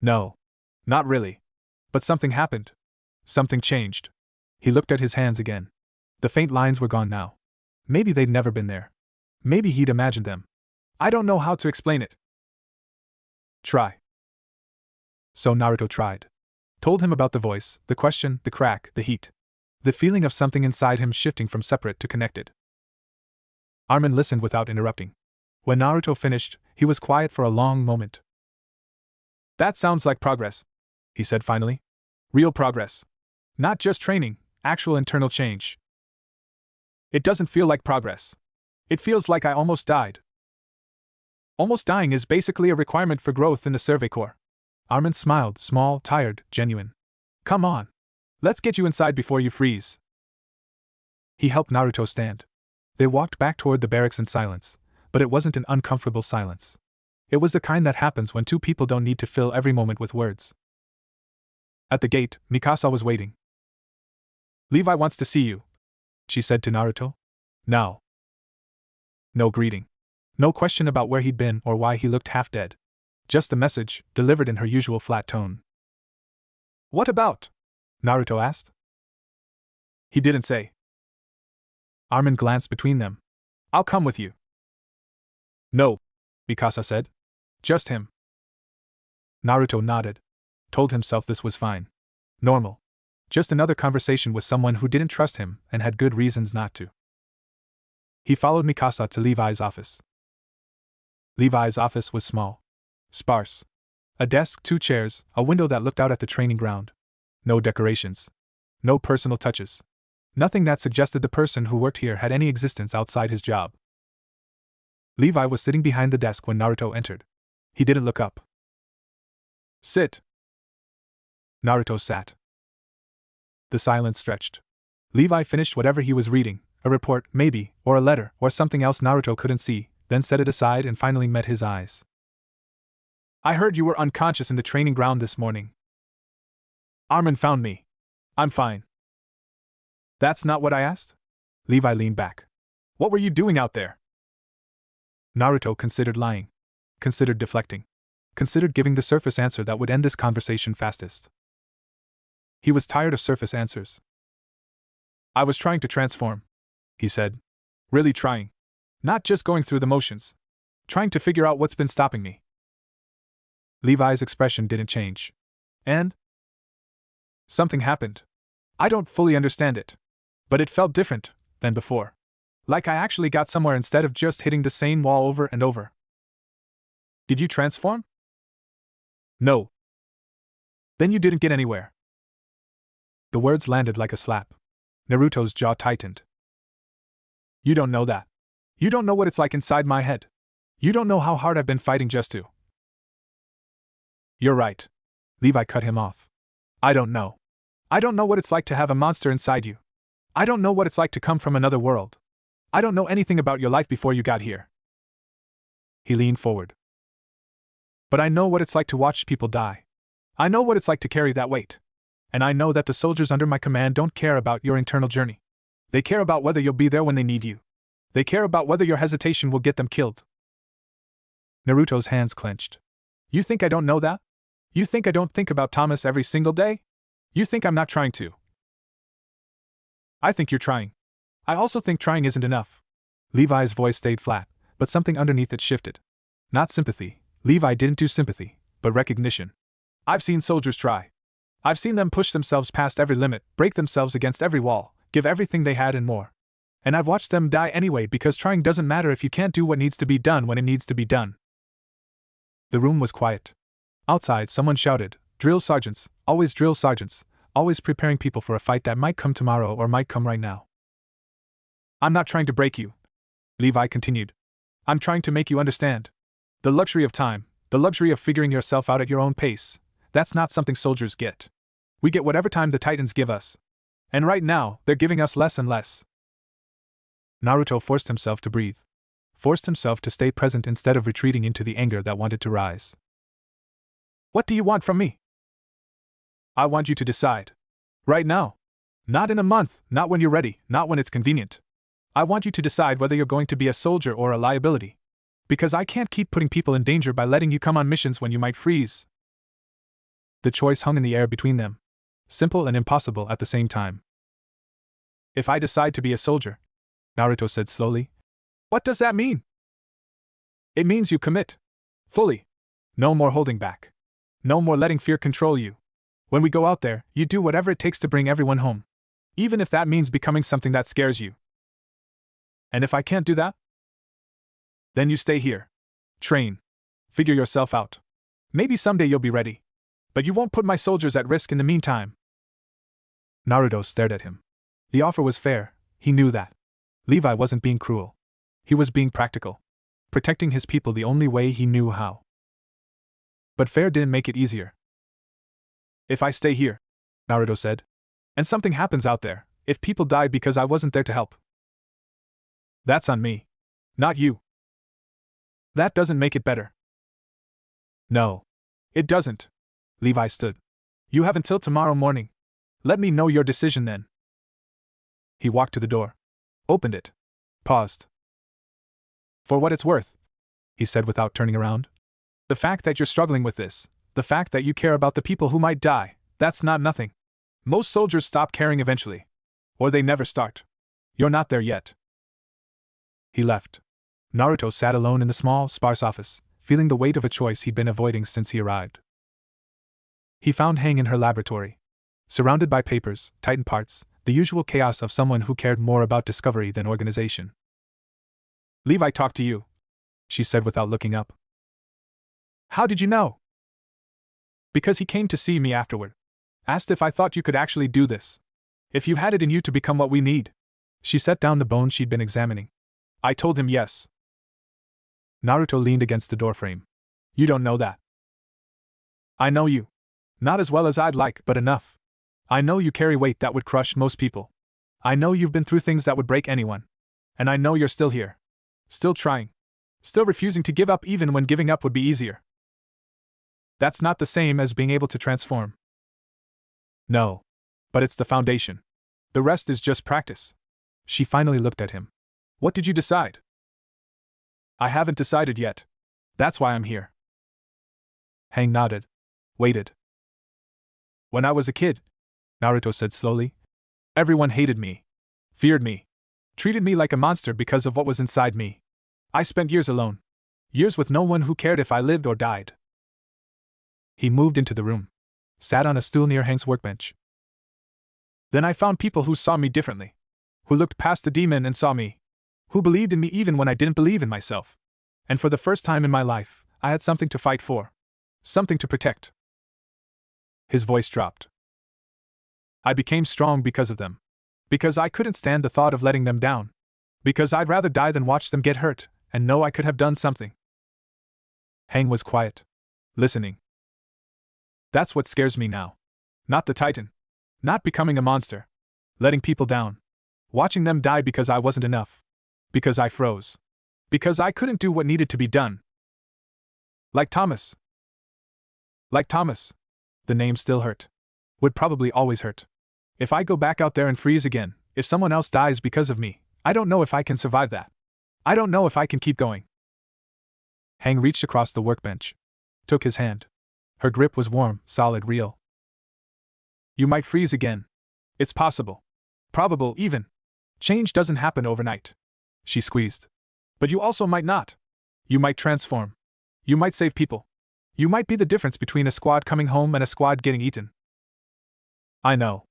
No. Not really. But something happened. Something changed. He looked at his hands again. The faint lines were gone now. Maybe they'd never been there. Maybe he'd imagined them. I don't know how to explain it. Try. So Naruto tried. Told him about the voice, the question, the crack, the heat. The feeling of something inside him shifting from separate to connected. Armin listened without interrupting. When Naruto finished, he was quiet for a long moment. That sounds like progress, he said finally. Real progress. Not just training, actual internal change. It doesn't feel like progress. It feels like I almost died. Almost dying is basically a requirement for growth in the Survey Corps. Armin smiled, small, tired, genuine. Come on. Let's get you inside before you freeze. He helped Naruto stand. They walked back toward the barracks in silence, but it wasn't an uncomfortable silence. It was the kind that happens when two people don't need to fill every moment with words. At the gate, Mikasa was waiting. Levi wants to see you, she said to Naruto. Now. No greeting. No question about where he'd been or why he looked half dead. Just a message, delivered in her usual flat tone. What about? Naruto asked. He didn't say. Armin glanced between them. I'll come with you. No, Mikasa said. Just him. Naruto nodded. Told himself this was fine. Normal. Just another conversation with someone who didn't trust him and had good reasons not to. He followed Mikasa to Levi's office. Levi's office was small. Sparse. A desk, 2 chairs, a window that looked out at the training ground. No decorations. No personal touches. Nothing that suggested the person who worked here had any existence outside his job. Levi was sitting behind the desk when Naruto entered. He didn't look up. Sit. Naruto sat. The silence stretched. Levi finished whatever he was reading, a report, maybe, or a letter, or something else Naruto couldn't see, then set it aside and finally met his eyes. I heard you were unconscious in the training ground this morning. Armin found me. I'm fine. That's not what I asked? Levi leaned back. What were you doing out there? Naruto considered lying. Considered deflecting. Considered giving the surface answer that would end this conversation fastest. He was tired of surface answers. I was trying to transform, he said. Really trying. Not just going through the motions. Trying to figure out what's been stopping me. Levi's expression didn't change. And? Something happened. I don't fully understand it. But it felt different than before. Like I actually got somewhere instead of just hitting the same wall over and over. Did you transform? No. Then you didn't get anywhere. The words landed like a slap. Naruto's jaw tightened. You don't know that. You don't know what it's like inside my head. You don't know how hard I've been fighting just to. You're right. Levi cut him off. I don't know. I don't know what it's like to have a monster inside you. I don't know what it's like to come from another world. I don't know anything about your life before you got here. He leaned forward. But I know what it's like to watch people die. I know what it's like to carry that weight. And I know that the soldiers under my command don't care about your internal journey. They care about whether you'll be there when they need you. They care about whether your hesitation will get them killed. Naruto's hands clenched. You think I don't know that? You think I don't think about Thomas every single day? You think I'm not trying to? I think you're trying. I also think trying isn't enough. Levi's voice stayed flat, but something underneath it shifted. Not sympathy. Levi didn't do sympathy, but recognition. I've seen soldiers try. I've seen them push themselves past every limit, break themselves against every wall, give everything they had and more. And I've watched them die anyway because trying doesn't matter if you can't do what needs to be done when it needs to be done. The room was quiet. Outside, someone shouted, Drill sergeants, always drill sergeants, always preparing people for a fight that might come tomorrow or might come right now. I'm not trying to break you, Levi continued. I'm trying to make you understand. The luxury of time, the luxury of figuring yourself out at your own pace, that's not something soldiers get. We get whatever time the Titans give us. And right now, they're giving us less and less. Naruto forced himself to breathe. Forced himself to stay present instead of retreating into the anger that wanted to rise. What do you want from me? I want you to decide. Right now. Not in a month, not when you're ready, not when it's convenient. I want you to decide whether you're going to be a soldier or a liability. Because I can't keep putting people in danger by letting you come on missions when you might freeze. The choice hung in the air between them. Simple and impossible at the same time. If I decide to be a soldier, Naruto said slowly, what does that mean? It means you commit. Fully. No more holding back. No more letting fear control you. When we go out there, you do whatever it takes to bring everyone home. Even if that means becoming something that scares you. And if I can't do that? Then you stay here. Train. Figure yourself out. Maybe someday you'll be ready. But you won't put my soldiers at risk in the meantime. Naruto stared at him. The offer was fair, he knew that. Levi wasn't being cruel. He was being practical. Protecting his people the only way he knew how. But fair didn't make it easier. If I stay here, Naruto said, and something happens out there, if people die because I wasn't there to help, that's on me. Not you. That doesn't make it better. No. It doesn't. Levi stood. You have until tomorrow morning. Let me know your decision then. He walked to the door. Opened it. Paused. For what it's worth, he said without turning around. The fact that you're struggling with this, the fact that you care about the people who might die, that's not nothing. Most soldiers stop caring eventually. Or they never start. You're not there yet. He left. Naruto sat alone in the small, sparse office, feeling the weight of a choice he'd been avoiding since he arrived. He found Hang in her laboratory. Surrounded by papers, Titan parts, the usual chaos of someone who cared more about discovery than organization. Levi talked to you, she said without looking up. How did you know? Because he came to see me afterward. Asked if I thought you could actually do this. If you had it in you to become what we need. She set down the bone she'd been examining. I told him yes. Naruto leaned against the doorframe. You don't know that. I know you. Not as well as I'd like, but enough. I know you carry weight that would crush most people. I know you've been through things that would break anyone. And I know you're still here. Still trying. Still refusing to give up even when giving up would be easier. That's not the same as being able to transform. No. But it's the foundation. The rest is just practice. She finally looked at him. What did you decide? I haven't decided yet. That's why I'm here. Hang nodded. Waited. When I was a kid, Naruto said slowly, everyone hated me. Feared me. Treated me like a monster because of what was inside me. I spent years alone. Years with no one who cared if I lived or died. He moved into the room. Sat on a stool near Hang's workbench. Then I found people who saw me differently. Who looked past the demon and saw me. Who believed in me even when I didn't believe in myself. And for the first time in my life, I had something to fight for. Something to protect. His voice dropped. I became strong because of them. Because I couldn't stand the thought of letting them down. Because I'd rather die than watch them get hurt, and know I could have done something. Hang was quiet. Listening. That's what scares me now. Not the Titan. Not becoming a monster. Letting people down. Watching them die because I wasn't enough. Because I froze. Because I couldn't do what needed to be done. Like Thomas. Like Thomas. The name still hurt. Would probably always hurt. If I go back out there and freeze again, if someone else dies because of me, I don't know if I can survive that. I don't know if I can keep going. Hang reached across the workbench. Took his hand. Her grip was warm, solid, real. You might freeze again. It's possible. Probable, even. Change doesn't happen overnight. She squeezed. But you also might not. You might transform. You might save people. You might be the difference between a squad coming home and a squad getting eaten. I know.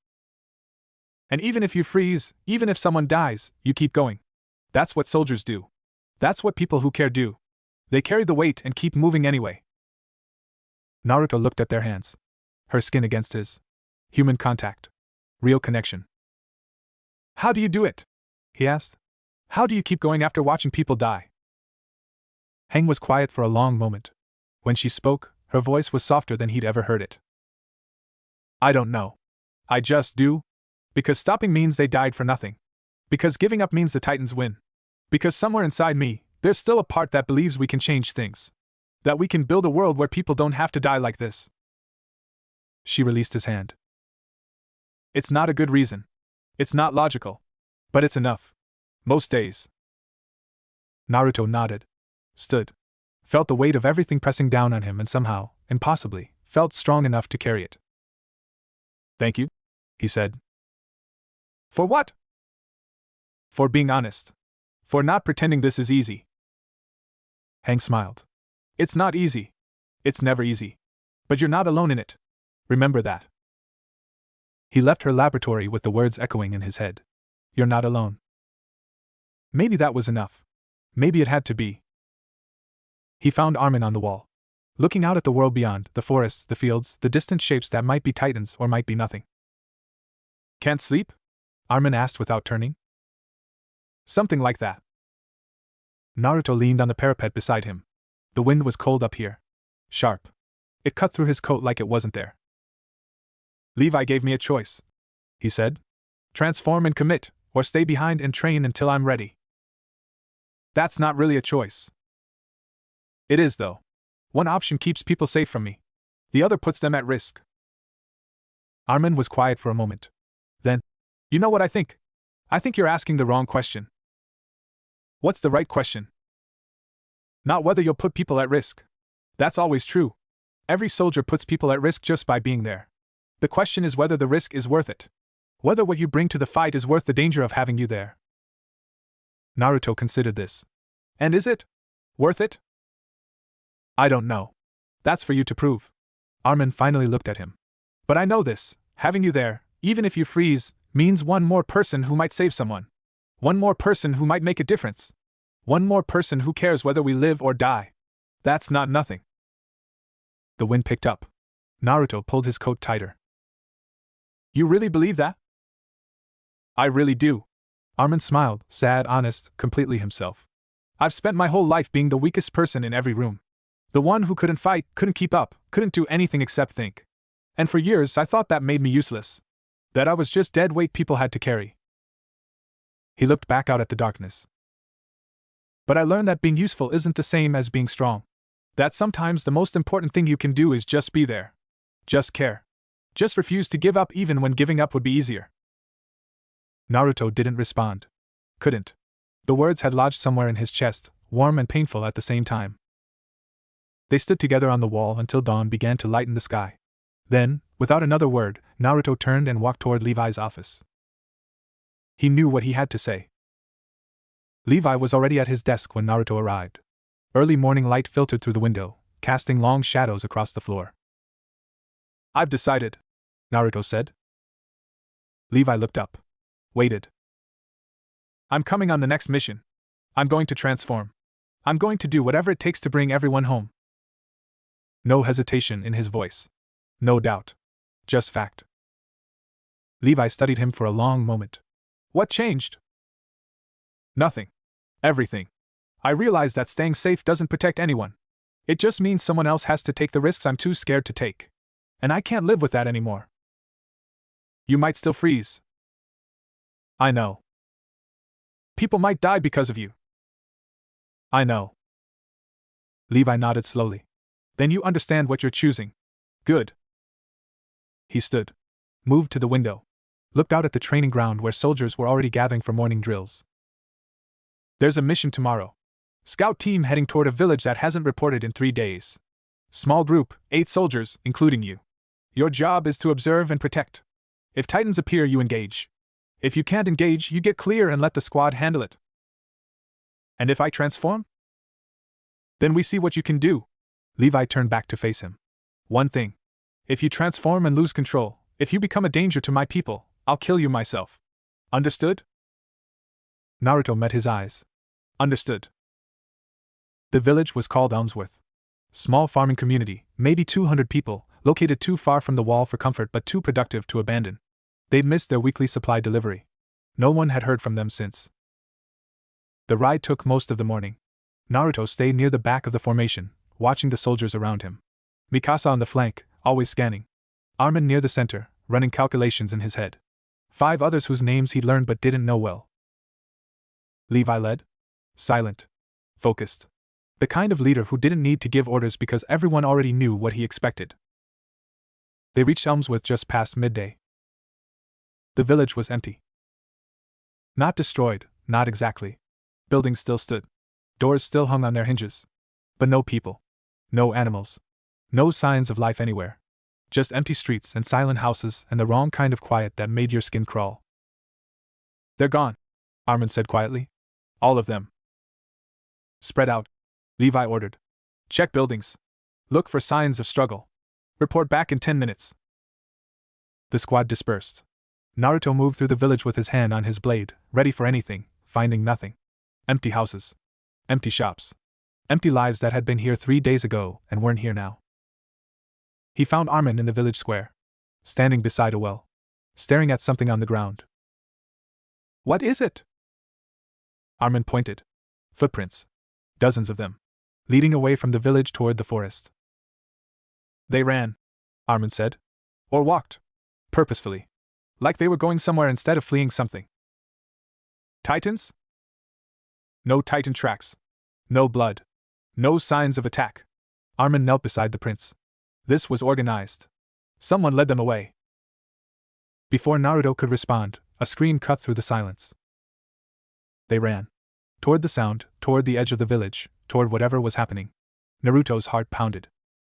And even if you freeze, even if someone dies, you keep going. That's what soldiers do. That's what people who care do. They carry the weight and keep moving anyway. Naruto looked at their hands. Her skin against his. Human contact. Real connection. How do you do it? He asked. How do you keep going after watching people die? Hang was quiet for a long moment. When she spoke, her voice was softer than he'd ever heard it. I don't know. I just do. Because stopping means they died for nothing. Because giving up means the Titans win. Because somewhere inside me, there's still a part that believes we can change things. That we can build a world where people don't have to die like this. She released his hand. It's not a good reason. It's not logical. But it's enough. Most days. Naruto nodded. Stood. Felt the weight of everything pressing down on him and somehow, impossibly, felt strong enough to carry it. Thank you, he said. For what? For being honest. For not pretending this is easy. Hang smiled. It's not easy. It's never easy. But you're not alone in it. Remember that. He left her laboratory with the words echoing in his head. You're not alone. Maybe that was enough. Maybe it had to be. He found Armin on the wall. Looking out at the world beyond, the forests, the fields, the distant shapes that might be Titans or might be nothing. Can't sleep? Armin asked without turning. Something like that. Naruto leaned on the parapet beside him. The wind was cold up here. Sharp. It cut through his coat like it wasn't there. Levi gave me a choice, he said. Transform and commit, or stay behind and train until I'm ready. That's not really a choice. It is, though. One option keeps people safe from me. The other puts them at risk. Armin was quiet for a moment. Then, you know what I think? I think you're asking the wrong question. What's the right question? Not whether you'll put people at risk. That's always true. Every soldier puts people at risk just by being there. The question is whether the risk is worth it. Whether what you bring to the fight is worth the danger of having you there. Naruto considered this. And is it? Worth it? I don't know. That's for you to prove. Armin finally looked at him. But I know this. Having you there, even if you freeze, means one more person who might save someone. One more person who might make a difference. One more person who cares whether we live or die. That's not nothing. The wind picked up. Naruto pulled his coat tighter. You really believe that? I really do. Armin smiled, sad, honest, completely himself. I've spent my whole life being the weakest person in every room. The one who couldn't fight, couldn't keep up, couldn't do anything except think. And for years I thought that made me useless. That I was just dead weight people had to carry. He looked back out at the darkness. But I learned that being useful isn't the same as being strong. That sometimes the most important thing you can do is just be there. Just care. Just refuse to give up even when giving up would be easier. Naruto didn't respond. Couldn't. The words had lodged somewhere in his chest, warm and painful at the same time. They stood together on the wall until dawn began to lighten the sky. Then, without another word, Naruto turned and walked toward Levi's office. He knew what he had to say. Levi was already at his desk when Naruto arrived. Early morning light filtered through the window, casting long shadows across the floor. I've decided, Naruto said. Levi looked up. Waited. I'm coming on the next mission. I'm going to transform. I'm going to do whatever it takes to bring everyone home. No hesitation in his voice. No doubt. Just fact. Levi studied him for a long moment. What changed? Nothing. Everything. I realize that staying safe doesn't protect anyone. It just means someone else has to take the risks I'm too scared to take. And I can't live with that anymore. You might still freeze. I know. People might die because of you. I know. Levi nodded slowly. Then you understand what you're choosing. Good. He stood. Moved to the window. Looked out at the training ground where soldiers were already gathering for morning drills. There's a mission tomorrow. Scout team heading toward a village that hasn't reported in 3 days. Small group, 8 soldiers, including you. Your job is to observe and protect. If Titans appear, you engage. If you can't engage, you get clear and let the squad handle it. And if I transform? Then we see what you can do. Levi turned back to face him. One thing. If you transform and lose control, if you become a danger to my people, I'll kill you myself. Understood? Naruto met his eyes. Understood. The village was called Elmsworth. Small farming community, maybe 200 people, located too far from the wall for comfort but too productive to abandon. They'd missed their weekly supply delivery. No one had heard from them since. The ride took most of the morning. Naruto stayed near the back of the formation, watching the soldiers around him. Mikasa on the flank, always scanning. Armin near the center, running calculations in his head. 5 others whose names he'd learned but didn't know well. Levi led. Silent. Focused. The kind of leader who didn't need to give orders because everyone already knew what he expected. They reached Elmsworth just past midday. The village was empty. Not destroyed, not exactly. Buildings still stood. Doors still hung on their hinges. But no people. No animals. No signs of life anywhere. Just empty streets and silent houses and the wrong kind of quiet that made your skin crawl. They're gone, Armin said quietly. All of them. Spread out, Levi ordered. Check buildings. Look for signs of struggle. Report back in 10 minutes. The squad dispersed. Naruto moved through the village with his hand on his blade, ready for anything, finding nothing. Empty houses. Empty shops. Empty lives that had been here 3 days ago and weren't here now. He found Armin in the village square, standing beside a well, staring at something on the ground. What is it? Armin pointed. Footprints. Dozens of them. Leading away from the village toward the forest. They ran, Armin said. Or walked. Purposefully. Like they were going somewhere instead of fleeing something. Titans? No Titan tracks. No blood. No signs of attack. Armin knelt beside the prince. This was organized. Someone led them away. Before Naruto could respond, a scream cut through the silence. They ran. Toward the sound, toward the edge of the village, toward whatever was happening. Naruto's heart pounded.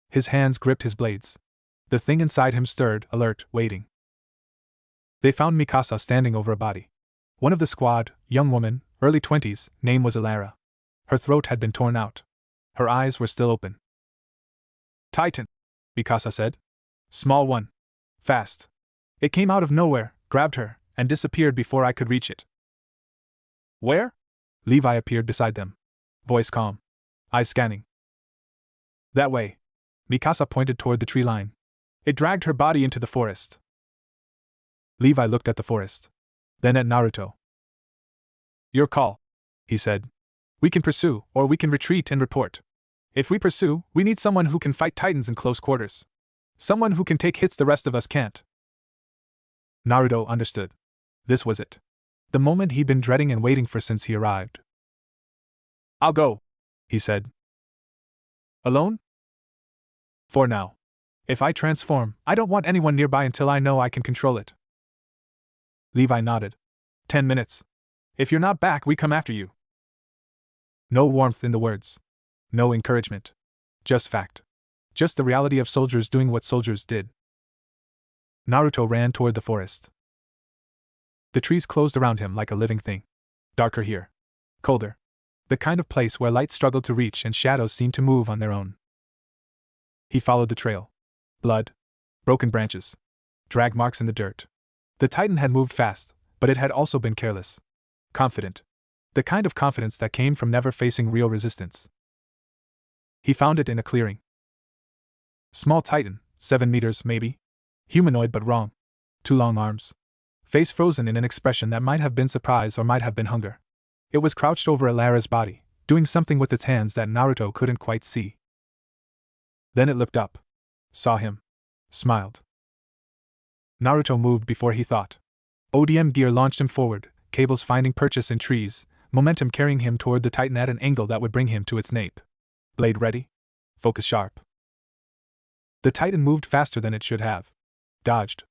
His hands gripped his blades. The thing inside him stirred, alert, waiting. They found Mikasa standing over a body. One of the squad, young woman, early 20s, name was Elara. Her throat had been torn out. Her eyes were still open. Titan, Mikasa said. Small one. Fast. It came out of nowhere, grabbed her, and disappeared before I could reach it. Where? Levi appeared beside them. Voice calm. Eyes scanning. That way. Mikasa pointed toward the tree line. It dragged her body into the forest. Levi looked at the forest. Then at Naruto. Your call, he said. We can pursue, or we can retreat and report. If we pursue, we need someone who can fight titans in close quarters. Someone who can take hits the rest of us can't. Naruto understood. This was it. The moment he'd been dreading and waiting for since he arrived. I'll go, he said. Alone? For now. If I transform, I don't want anyone nearby until I know I can control it. Levi nodded. 10 minutes. If you're not back, we come after you. No warmth in the words. No encouragement. Just fact. Just the reality of soldiers doing what soldiers did. Naruto ran toward the forest. The trees closed around him like a living thing. Darker here. Colder. The kind of place where light struggled to reach and shadows seemed to move on their own. He followed the trail. Blood. Broken branches. Drag marks in the dirt. The Titan had moved fast, but it had also been careless. Confident. The kind of confidence that came from never facing real resistance. He found it in a clearing. Small Titan, 7 meters maybe. Humanoid but wrong. 2 long arms. Face frozen in an expression that might have been surprise or might have been hunger. It was crouched over Elara's body, doing something with its hands that Naruto couldn't quite see. Then it looked up. Saw him. Smiled. Naruto moved before he thought. ODM gear launched him forward, cables finding purchase in trees, momentum carrying him toward the Titan at an angle that would bring him to its nape. Blade ready. Focus sharp. The Titan moved faster than it should have. Dodged.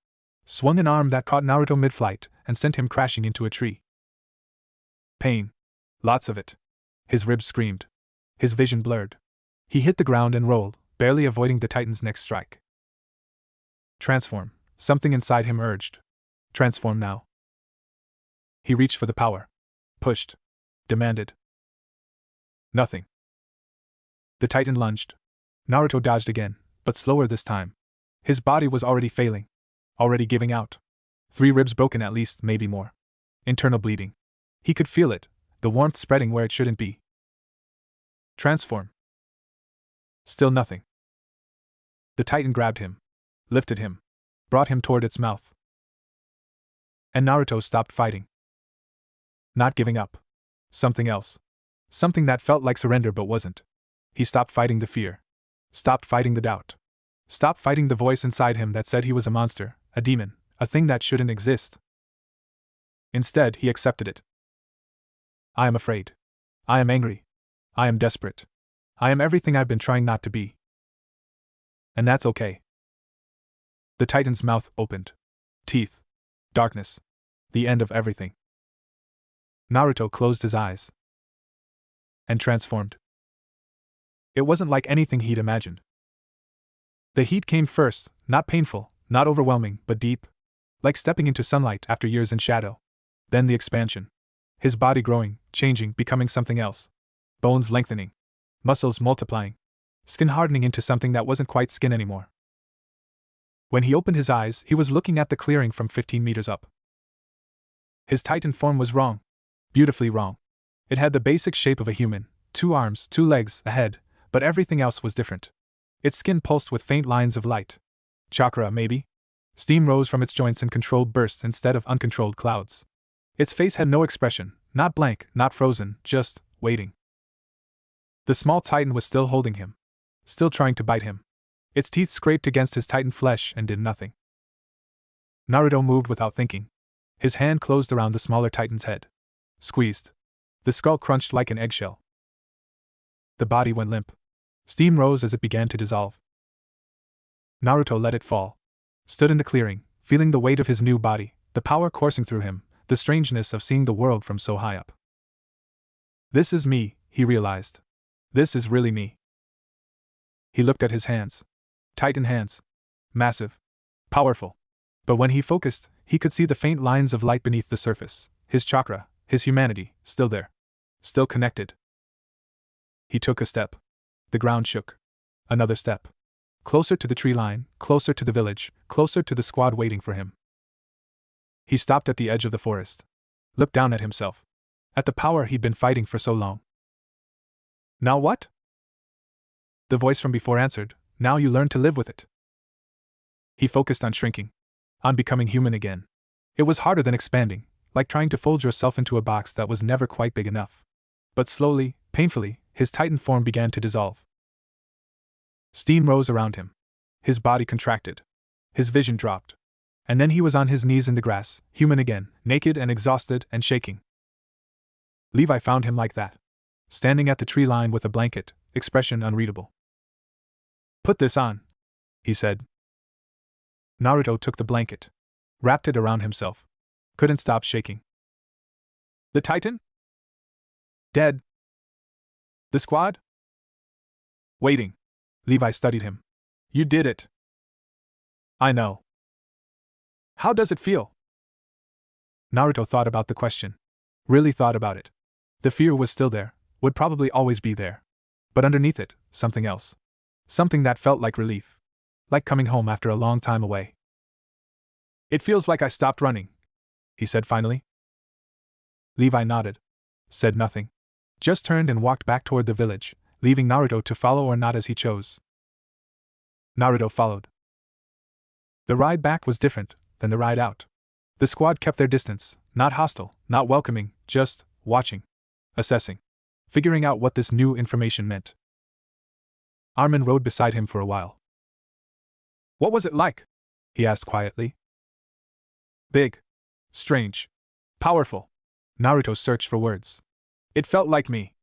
Swung an arm that caught Naruto mid-flight and sent him crashing into a tree. Pain. Lots of it. His ribs screamed. His vision blurred. He hit the ground and rolled, barely avoiding the Titan's next strike. Transform. Something inside him urged. Transform now. He reached for the power. Pushed. Demanded. Nothing. The Titan lunged. Naruto dodged again, but slower this time. His body was already failing. Already giving out. 3 ribs broken at least, maybe more. Internal bleeding. He could feel it, the warmth spreading where it shouldn't be. Transform. Still nothing. The Titan grabbed him. Lifted him. Brought him toward its mouth. And Naruto stopped fighting. Not giving up. Something else. Something that felt like surrender but wasn't. He stopped fighting the fear. Stopped fighting the doubt. Stopped fighting the voice inside him that said he was a monster, a demon, a thing that shouldn't exist. Instead, he accepted it. I am afraid. I am angry. I am desperate. I am everything I've been trying not to be. And that's okay. The Titan's mouth opened. Teeth. Darkness. The end of everything. Naruto closed his eyes. And transformed. It wasn't like anything he'd imagined. The heat came first, not painful, not overwhelming, but deep. Like stepping into sunlight after years in shadow. Then the expansion. His body growing, changing, becoming something else. Bones lengthening. Muscles multiplying. Skin hardening into something that wasn't quite skin anymore. When he opened his eyes, he was looking at the clearing from 15 meters up. His Titan form was wrong. Beautifully wrong. It had the basic shape of a human, 2 arms, 2 legs, a head, but everything else was different. Its skin pulsed with faint lines of light. Chakra, maybe? Steam rose from its joints in controlled bursts instead of uncontrolled clouds. Its face had no expression, not blank, not frozen, just waiting. The small Titan was still holding him. Still trying to bite him. Its teeth scraped against his Titan flesh and did nothing. Naruto moved without thinking. His hand closed around the smaller Titan's head. Squeezed. The skull crunched like an eggshell. The body went limp. Steam rose as it began to dissolve. Naruto let it fall. Stood in the clearing, feeling the weight of his new body, the power coursing through him, the strangeness of seeing the world from so high up. This is me, he realized. This is really me. He looked at his hands. Titan hands. Massive. Powerful. But when he focused, he could see the faint lines of light beneath the surface, his chakra, his humanity, still there. Still connected. He took a step. The ground shook. Another step. Closer to the tree line, closer to the village, closer to the squad waiting for him. He stopped at the edge of the forest. Looked down at himself. At the power he'd been fighting for so long. Now what? The voice from before answered, now you learn to live with it. He focused on shrinking. On becoming human again. It was harder than expanding, like trying to fold yourself into a box that was never quite big enough. But slowly, painfully, his Titan form began to dissolve. Steam rose around him. His body contracted. His vision dropped. And then he was on his knees in the grass, human again, naked and exhausted and shaking. Levi found him like that. Standing at the tree line with a blanket, expression unreadable. Put this on, he said. Naruto took the blanket. Wrapped it around himself. Couldn't stop shaking. The Titan? Dead. The squad? Waiting. Levi studied him. You did it. I know. How does it feel? Naruto thought about the question. Really thought about it. The fear was still there, would probably always be there. But underneath it, something else. Something that felt like relief. Like coming home after a long time away. It feels like I stopped running, he said finally. Levi nodded. Said nothing. Just turned and walked back toward the village, leaving Naruto to follow or not as he chose. Naruto followed. The ride back was different than the ride out. The squad kept their distance, not hostile, not welcoming, just watching, assessing, figuring out what this new information meant. Armin rode beside him for a while. What was it like? He asked quietly. Big. Strange. Powerful. Naruto searched for words. It felt like me.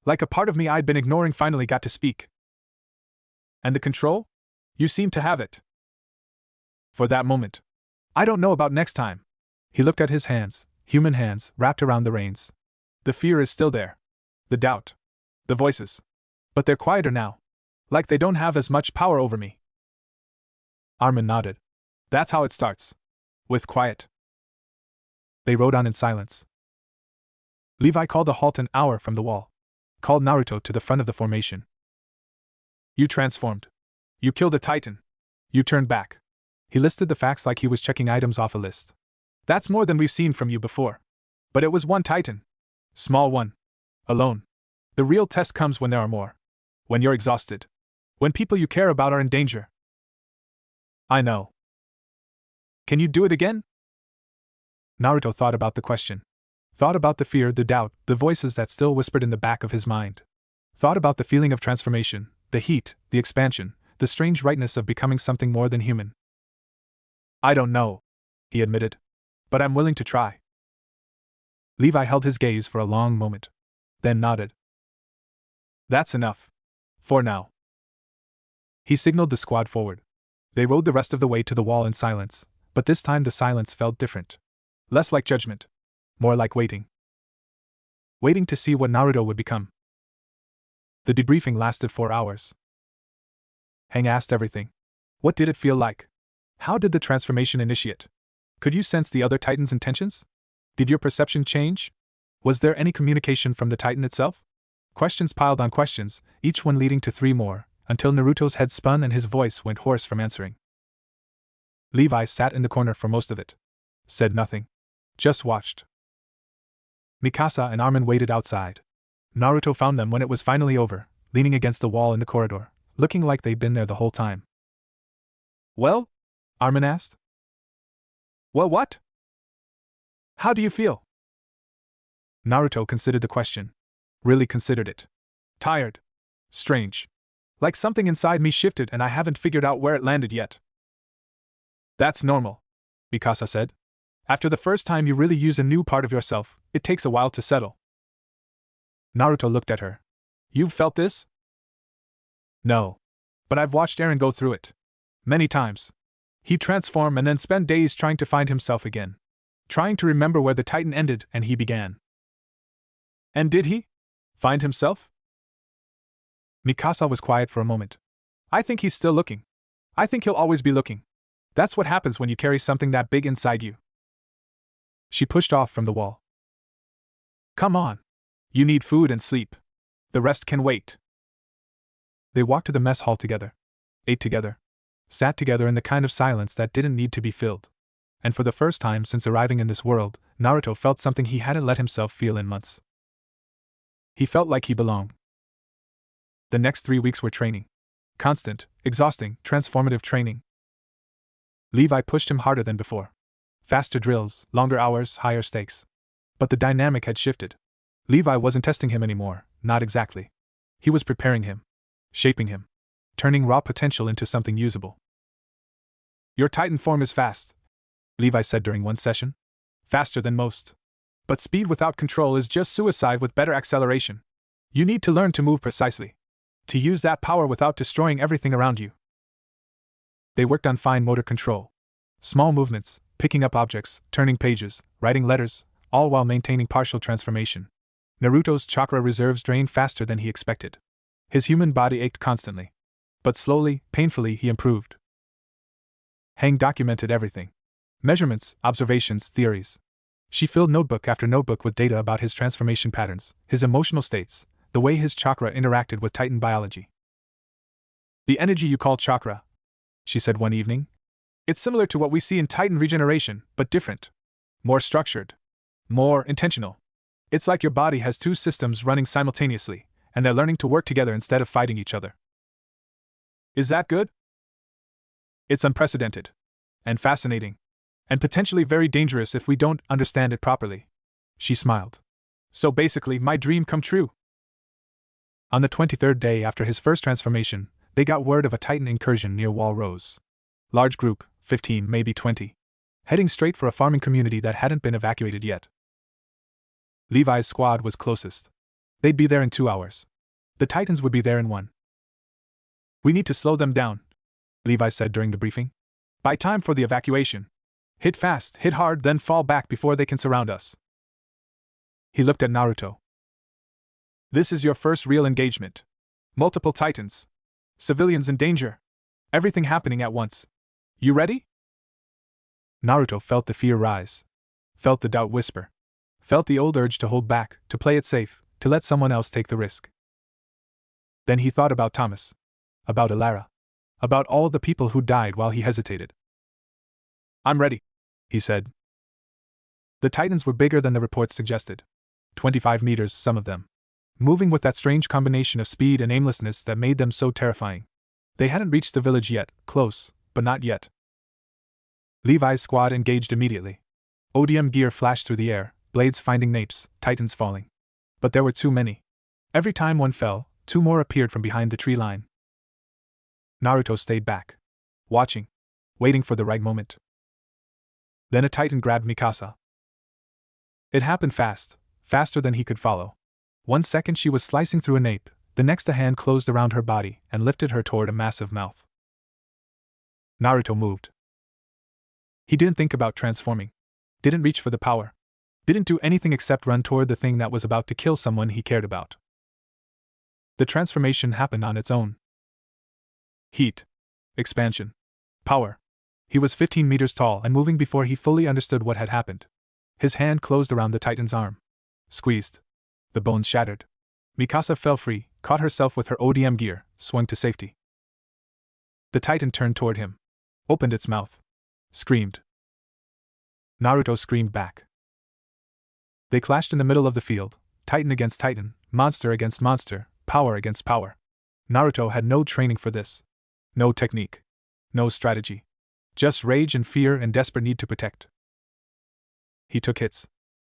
Like a part of me I'd been ignoring finally got to speak. And the control? You seem to have it. For that moment. I don't know about next time. He looked at his hands, human hands, wrapped around the reins. The fear is still there. The doubt. The voices. But they're quieter now. Like they don't have as much power over me. Armin nodded. That's how it starts. With quiet. They rode on in silence. Levi called a halt an hour from the wall. Called Naruto to the front of the formation. You transformed. You killed a Titan. You turned back. He listed the facts like he was checking items off a list. That's more than we've seen from you before. But it was one Titan. Small one. Alone. The real test comes when there are more. When you're exhausted. When people you care about are in danger. I know. Can you do it again? Naruto thought about the question. Thought about the fear, the doubt, the voices that still whispered in the back of his mind. Thought about the feeling of transformation, the heat, the expansion, the strange rightness of becoming something more than human. I don't know, he admitted. But I'm willing to try. Levi held his gaze for a long moment, then nodded. That's enough. For now. He signaled the squad forward. They rode the rest of the way to the wall in silence, but this time the silence felt different. Less like judgment. More like waiting. Waiting to see what Naruto would become. The debriefing lasted 4 hours. Hang asked everything. What did it feel like? How did the transformation initiate? Could you sense the other Titan's intentions? Did your perception change? Was there any communication from the Titan itself? Questions piled on questions, each one leading to 3 more, until Naruto's head spun and his voice went hoarse from answering. Levi sat in the corner for most of it. Said nothing. Just watched. Mikasa and Armin waited outside. Naruto found them when it was finally over, leaning against the wall in the corridor, looking like they'd been there the whole time. Well? Armin asked. Well, what? How do you feel? Naruto considered the question. Really considered it. Tired. Strange. Like something inside me shifted and I haven't figured out where it landed yet. That's normal, Mikasa said. After the first time you really use a new part of yourself, it takes a while to settle. Naruto looked at her. You've felt this? No. But I've watched Eren go through it. Many times. He'd transform and then spend days trying to find himself again. Trying to remember where the Titan ended and he began. And did he? Find himself? Mikasa was quiet for a moment. I think he's still looking. I think he'll always be looking. That's what happens when you carry something that big inside you. She pushed off from the wall. Come on. You need food and sleep. The rest can wait. They walked to the mess hall together. Ate together. Sat together in the kind of silence that didn't need to be filled. And for the first time since arriving in this world, Naruto felt something he hadn't let himself feel in months. He felt like he belonged. The next 3 weeks were training. Constant, exhausting, transformative training. Levi pushed him harder than before. Faster drills, longer hours, higher stakes. But the dynamic had shifted. Levi wasn't testing him anymore, not exactly. He was preparing him. Shaping him. Turning raw potential into something usable. Your Titan form is fast, Levi said during one session. Faster than most. But speed without control is just suicide with better acceleration. You need to learn to move precisely. To use that power without destroying everything around you. They worked on fine motor control. Small movements, picking up objects, turning pages, writing letters, all while maintaining partial transformation. Naruto's chakra reserves drained faster than he expected. His human body ached constantly. But slowly, painfully, he improved. Hang documented everything. Measurements, observations, theories. She filled notebook after notebook with data about his transformation patterns, his emotional states, the way his chakra interacted with Titan biology. The energy you call chakra, she said one evening. It's similar to what we see in Titan regeneration, but different. More structured. More intentional. It's like your body has 2 systems running simultaneously, and they're learning to work together instead of fighting each other. Is that good? It's unprecedented. And fascinating. And potentially very dangerous if we don't understand it properly. She smiled. So basically, my dream come true. On the 23rd day after his first transformation, they got word of a Titan incursion near Wall Rose. Large group, 15, maybe 20. Heading straight for a farming community that hadn't been evacuated yet. Levi's squad was closest. They'd be there in 2 hours. The Titans would be there in 1. We need to slow them down, Levi said during the briefing. Buy time for the evacuation. Hit fast, hit hard, then fall back before they can surround us. He looked at Naruto. This is your first real engagement. Multiple Titans. Civilians in danger. Everything happening at once. You ready? Naruto felt the fear rise. Felt the doubt whisper. Felt the old urge to hold back, to play it safe, to let someone else take the risk. Then he thought about Thomas. About Elara. About all the people who died while he hesitated. I'm ready, he said. The Titans were bigger than the reports suggested. 25 meters, some of them. Moving with that strange combination of speed and aimlessness that made them so terrifying. They hadn't reached the village yet, close, but not yet. Levi's squad engaged immediately. ODM gear flashed through the air, blades finding napes, titans falling. But there were too many. Every time one fell, two more appeared from behind the tree line. Naruto stayed back, watching, waiting for the right moment. Then a titan grabbed Mikasa. It happened fast, faster than he could follow. 1 second she was slicing through a nape, the next a hand closed around her body and lifted her toward a massive mouth. Naruto moved. He didn't think about transforming. Didn't reach for the power. Didn't do anything except run toward the thing that was about to kill someone he cared about. The transformation happened on its own. Heat. Expansion. Power. He was 15 meters tall and moving before he fully understood what had happened. His hand closed around the Titan's arm. Squeezed. The bones shattered. Mikasa fell free, caught herself with her ODM gear, swung to safety. The Titan turned toward him. Opened its mouth. Screamed. Naruto screamed back. They clashed in the middle of the field, Titan against Titan, monster against monster, power against power. Naruto had no training for this. No technique. No strategy. Just rage and fear and desperate need to protect. He took hits.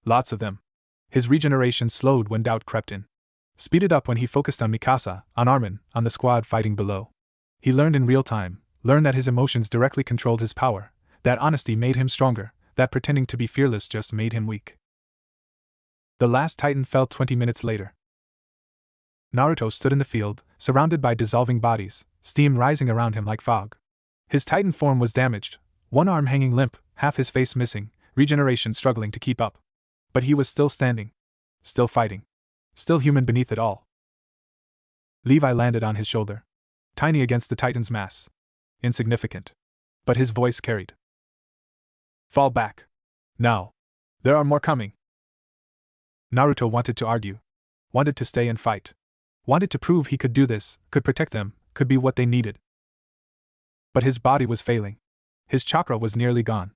Lots of them. His regeneration slowed when doubt crept in. Speeded up when he focused on Mikasa, on Armin, on the squad fighting below. He learned in real time, learned that his emotions directly controlled his power, that honesty made him stronger, that pretending to be fearless just made him weak. The last Titan fell 20 minutes later. Naruto stood in the field, surrounded by dissolving bodies, steam rising around him like fog. His Titan form was damaged, one arm hanging limp, half his face missing, regeneration struggling to keep up. But he was still standing. Still fighting. Still human beneath it all. Levi landed on his shoulder. Tiny against the Titan's mass. Insignificant. But his voice carried. Fall back. Now. There are more coming. Naruto wanted to argue. Wanted to stay and fight. Wanted to prove he could do this, could protect them, could be what they needed. But his body was failing. His chakra was nearly gone.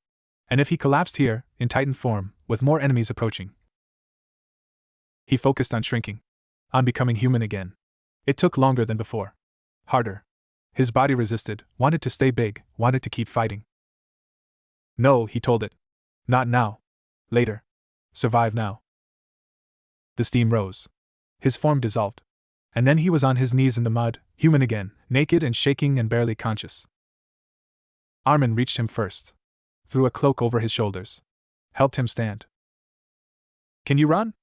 And if he collapsed here, in Titan form, with more enemies approaching. He focused on shrinking. On becoming human again. It took longer than before. Harder. His body resisted, wanted to stay big, wanted to keep fighting. No, he told it. Not now. Later. Survive now. The steam rose. His form dissolved. And then he was on his knees in the mud, human again, naked and shaking and barely conscious. Armin reached him first. Threw a cloak over his shoulders. Helped him stand. Can you run?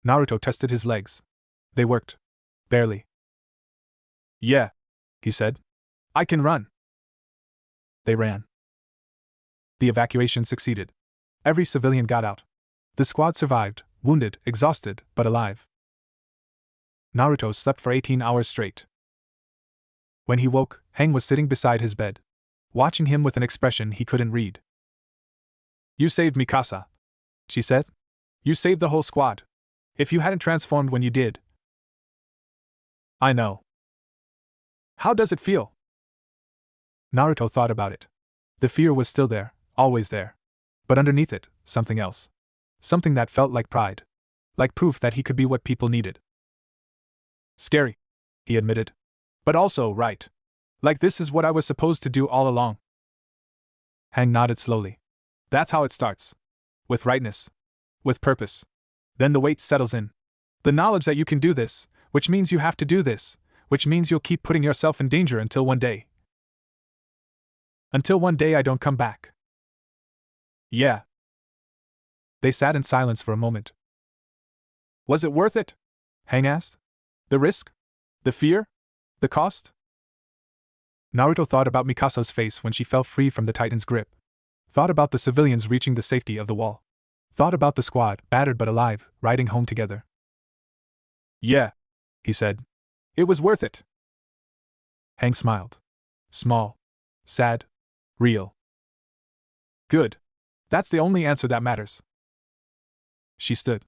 Naruto tested his legs. They worked. Barely. Yeah, he said. I can run. They ran. The evacuation succeeded. Every civilian got out. The squad survived, wounded, exhausted, but alive. Naruto slept for 18 hours straight. When he woke, Hang was sitting beside his bed, watching him with an expression he couldn't read. You saved Mikasa, she said. You saved the whole squad. If you hadn't transformed when you did. I know. How does it feel? Naruto thought about it. The fear was still there, always there. But underneath it, something else. Something that felt like pride. Like proof that he could be what people needed. Scary, he admitted. But also right. Like this is what I was supposed to do all along. Hang nodded slowly. That's how it starts. With rightness. With purpose. Then the weight settles in. The knowledge that you can do this, which means you have to do this, which means you'll keep putting yourself in danger until one day. Until one day I don't come back. Yeah. They sat in silence for a moment. Was it worth it? Hang asked. The risk? The fear? The cost? Naruto thought about Mikasa's face when she fell free from the Titan's grip. Thought about the civilians reaching the safety of the wall. Thought about the squad, battered but alive, riding home together. Yeah, he said. It was worth it. Hang smiled. Small. Sad. Real. Good. That's the only answer that matters. She stood.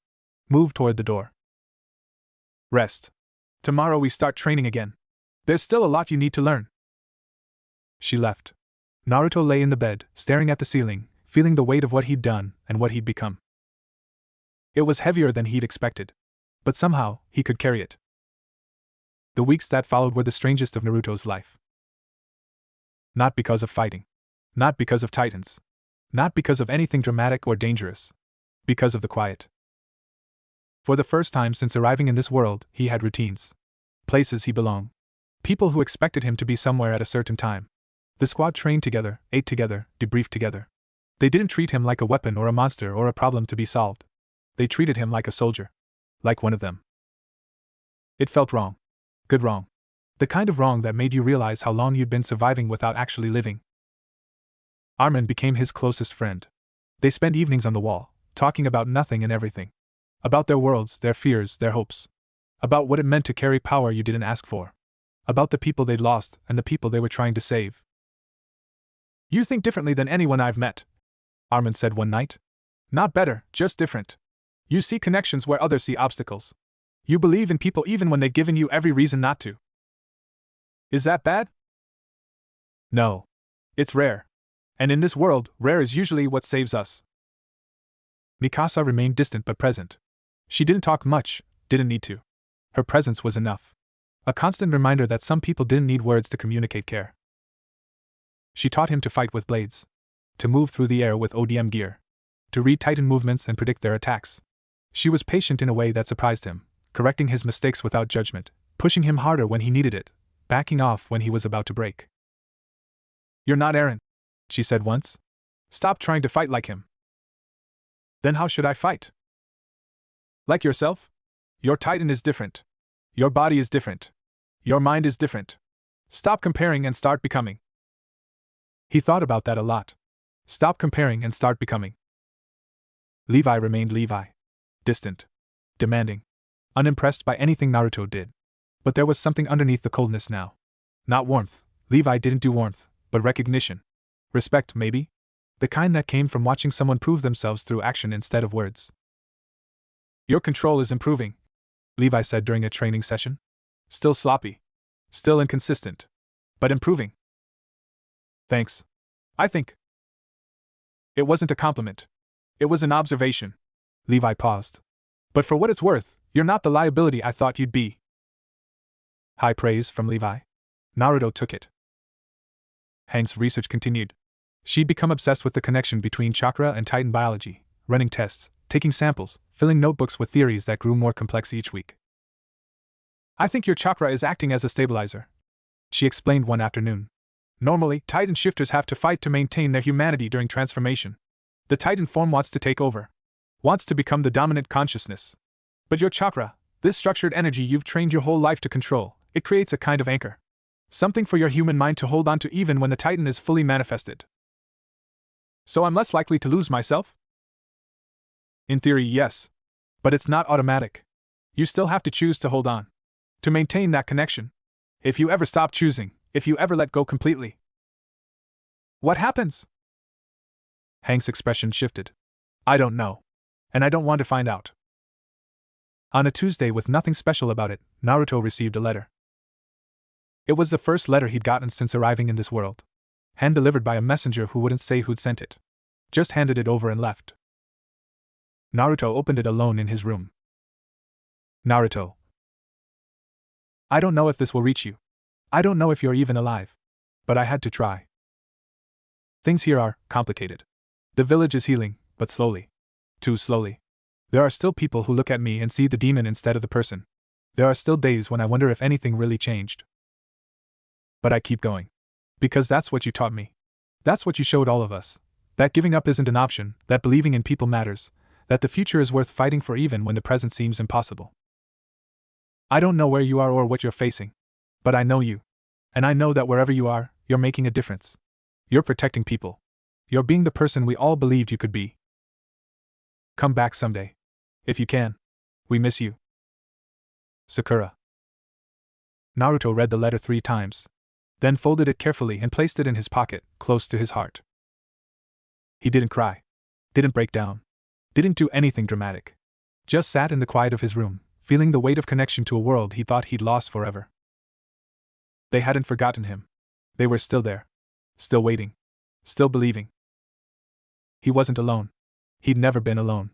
Moved toward the door. Rest. Tomorrow we start training again. There's still a lot you need to learn. She left. Naruto lay in the bed, staring at the ceiling, feeling the weight of what he'd done and what he'd become. It was heavier than he'd expected. But somehow, he could carry it. The weeks that followed were the strangest of Naruto's life. Not because of fighting. Not because of titans. Not because of anything dramatic or dangerous. Because of the quiet. For the first time since arriving in this world, he had routines. Places he belonged. People who expected him to be somewhere at a certain time. The squad trained together, ate together, debriefed together. They didn't treat him like a weapon or a monster or a problem to be solved. They treated him like a soldier. Like one of them. It felt wrong. Good wrong. The kind of wrong that made you realize how long you'd been surviving without actually living. Armin became his closest friend. They spent evenings on the wall, talking about nothing and everything. About their worlds, their fears, their hopes. About what it meant to carry power you didn't ask for. About the people they'd lost and the people they were trying to save. You think differently than anyone I've met, Armin said one night. Not better, just different. You see connections where others see obstacles. You believe in people even when they've given you every reason not to. Is that bad? No. It's rare. And in this world, rare is usually what saves us. Mikasa remained distant but present. She didn't talk much, didn't need to. Her presence was enough. A constant reminder that some people didn't need words to communicate care. She taught him to fight with blades. To move through the air with ODM gear. To read Titan movements and predict their attacks. She was patient in a way that surprised him, correcting his mistakes without judgment, pushing him harder when he needed it, backing off when he was about to break. You're not Eren, she said once. Stop trying to fight like him. Then how should I fight? Like yourself? Your Titan is different. Your body is different. Your mind is different. Stop comparing and start becoming. He thought about that a lot. Stop comparing and start becoming. Levi remained Levi. Distant. Demanding. Unimpressed by anything Naruto did. But there was something underneath the coldness now. Not warmth. Levi didn't do warmth, but recognition. Respect, maybe? The kind that came from watching someone prove themselves through action instead of words. Your control is improving, Levi said during a training session. Still sloppy. Still inconsistent. But improving. Thanks. I think. It wasn't a compliment. It was an observation. Levi paused. But for what it's worth, you're not the liability I thought you'd be. High praise from Levi. Naruto took it. Hank's research continued. She'd become obsessed with the connection between chakra and Titan biology, running tests, taking samples, filling notebooks with theories that grew more complex each week. I think your chakra is acting as a stabilizer, she explained one afternoon. Normally, Titan shifters have to fight to maintain their humanity during transformation. The Titan form wants to take over. Wants to become the dominant consciousness. But your chakra, this structured energy you've trained your whole life to control, it creates a kind of anchor. Something for your human mind to hold on to even when the Titan is fully manifested. So I'm less likely to lose myself? In theory, yes. But it's not automatic. You still have to choose to hold on. To maintain that connection. If you ever stop choosing, if you ever let go completely. What happens? Hank's expression shifted. I don't know. And I don't want to find out. On a Tuesday with nothing special about it, Naruto received a letter. It was the first letter he'd gotten since arriving in this world. Hand-delivered by a messenger who wouldn't say who'd sent it. Just handed it over and left. Naruto opened it alone in his room. Naruto. I don't know if this will reach you. I don't know if you're even alive. But I had to try. Things here are complicated. The village is healing, but slowly. Too slowly. There are still people who look at me and see the demon instead of the person. There are still days when I wonder if anything really changed. But I keep going. Because that's what you taught me. That's what you showed all of us. That giving up isn't an option, that believing in people matters, that the future is worth fighting for even when the present seems impossible. I don't know where you are or what you're facing. But I know you. And I know that wherever you are, you're making a difference. You're protecting people. You're being the person we all believed you could be. Come back someday. If you can. We miss you. Sakura. Naruto read the letter 3 times. Then folded it carefully and placed it in his pocket, close to his heart. He didn't cry. Didn't break down. Didn't do anything dramatic. Just sat in the quiet of his room, feeling the weight of connection to a world he thought he'd lost forever. They hadn't forgotten him. They were still there. Still waiting. Still believing. He wasn't alone. He'd never been alone.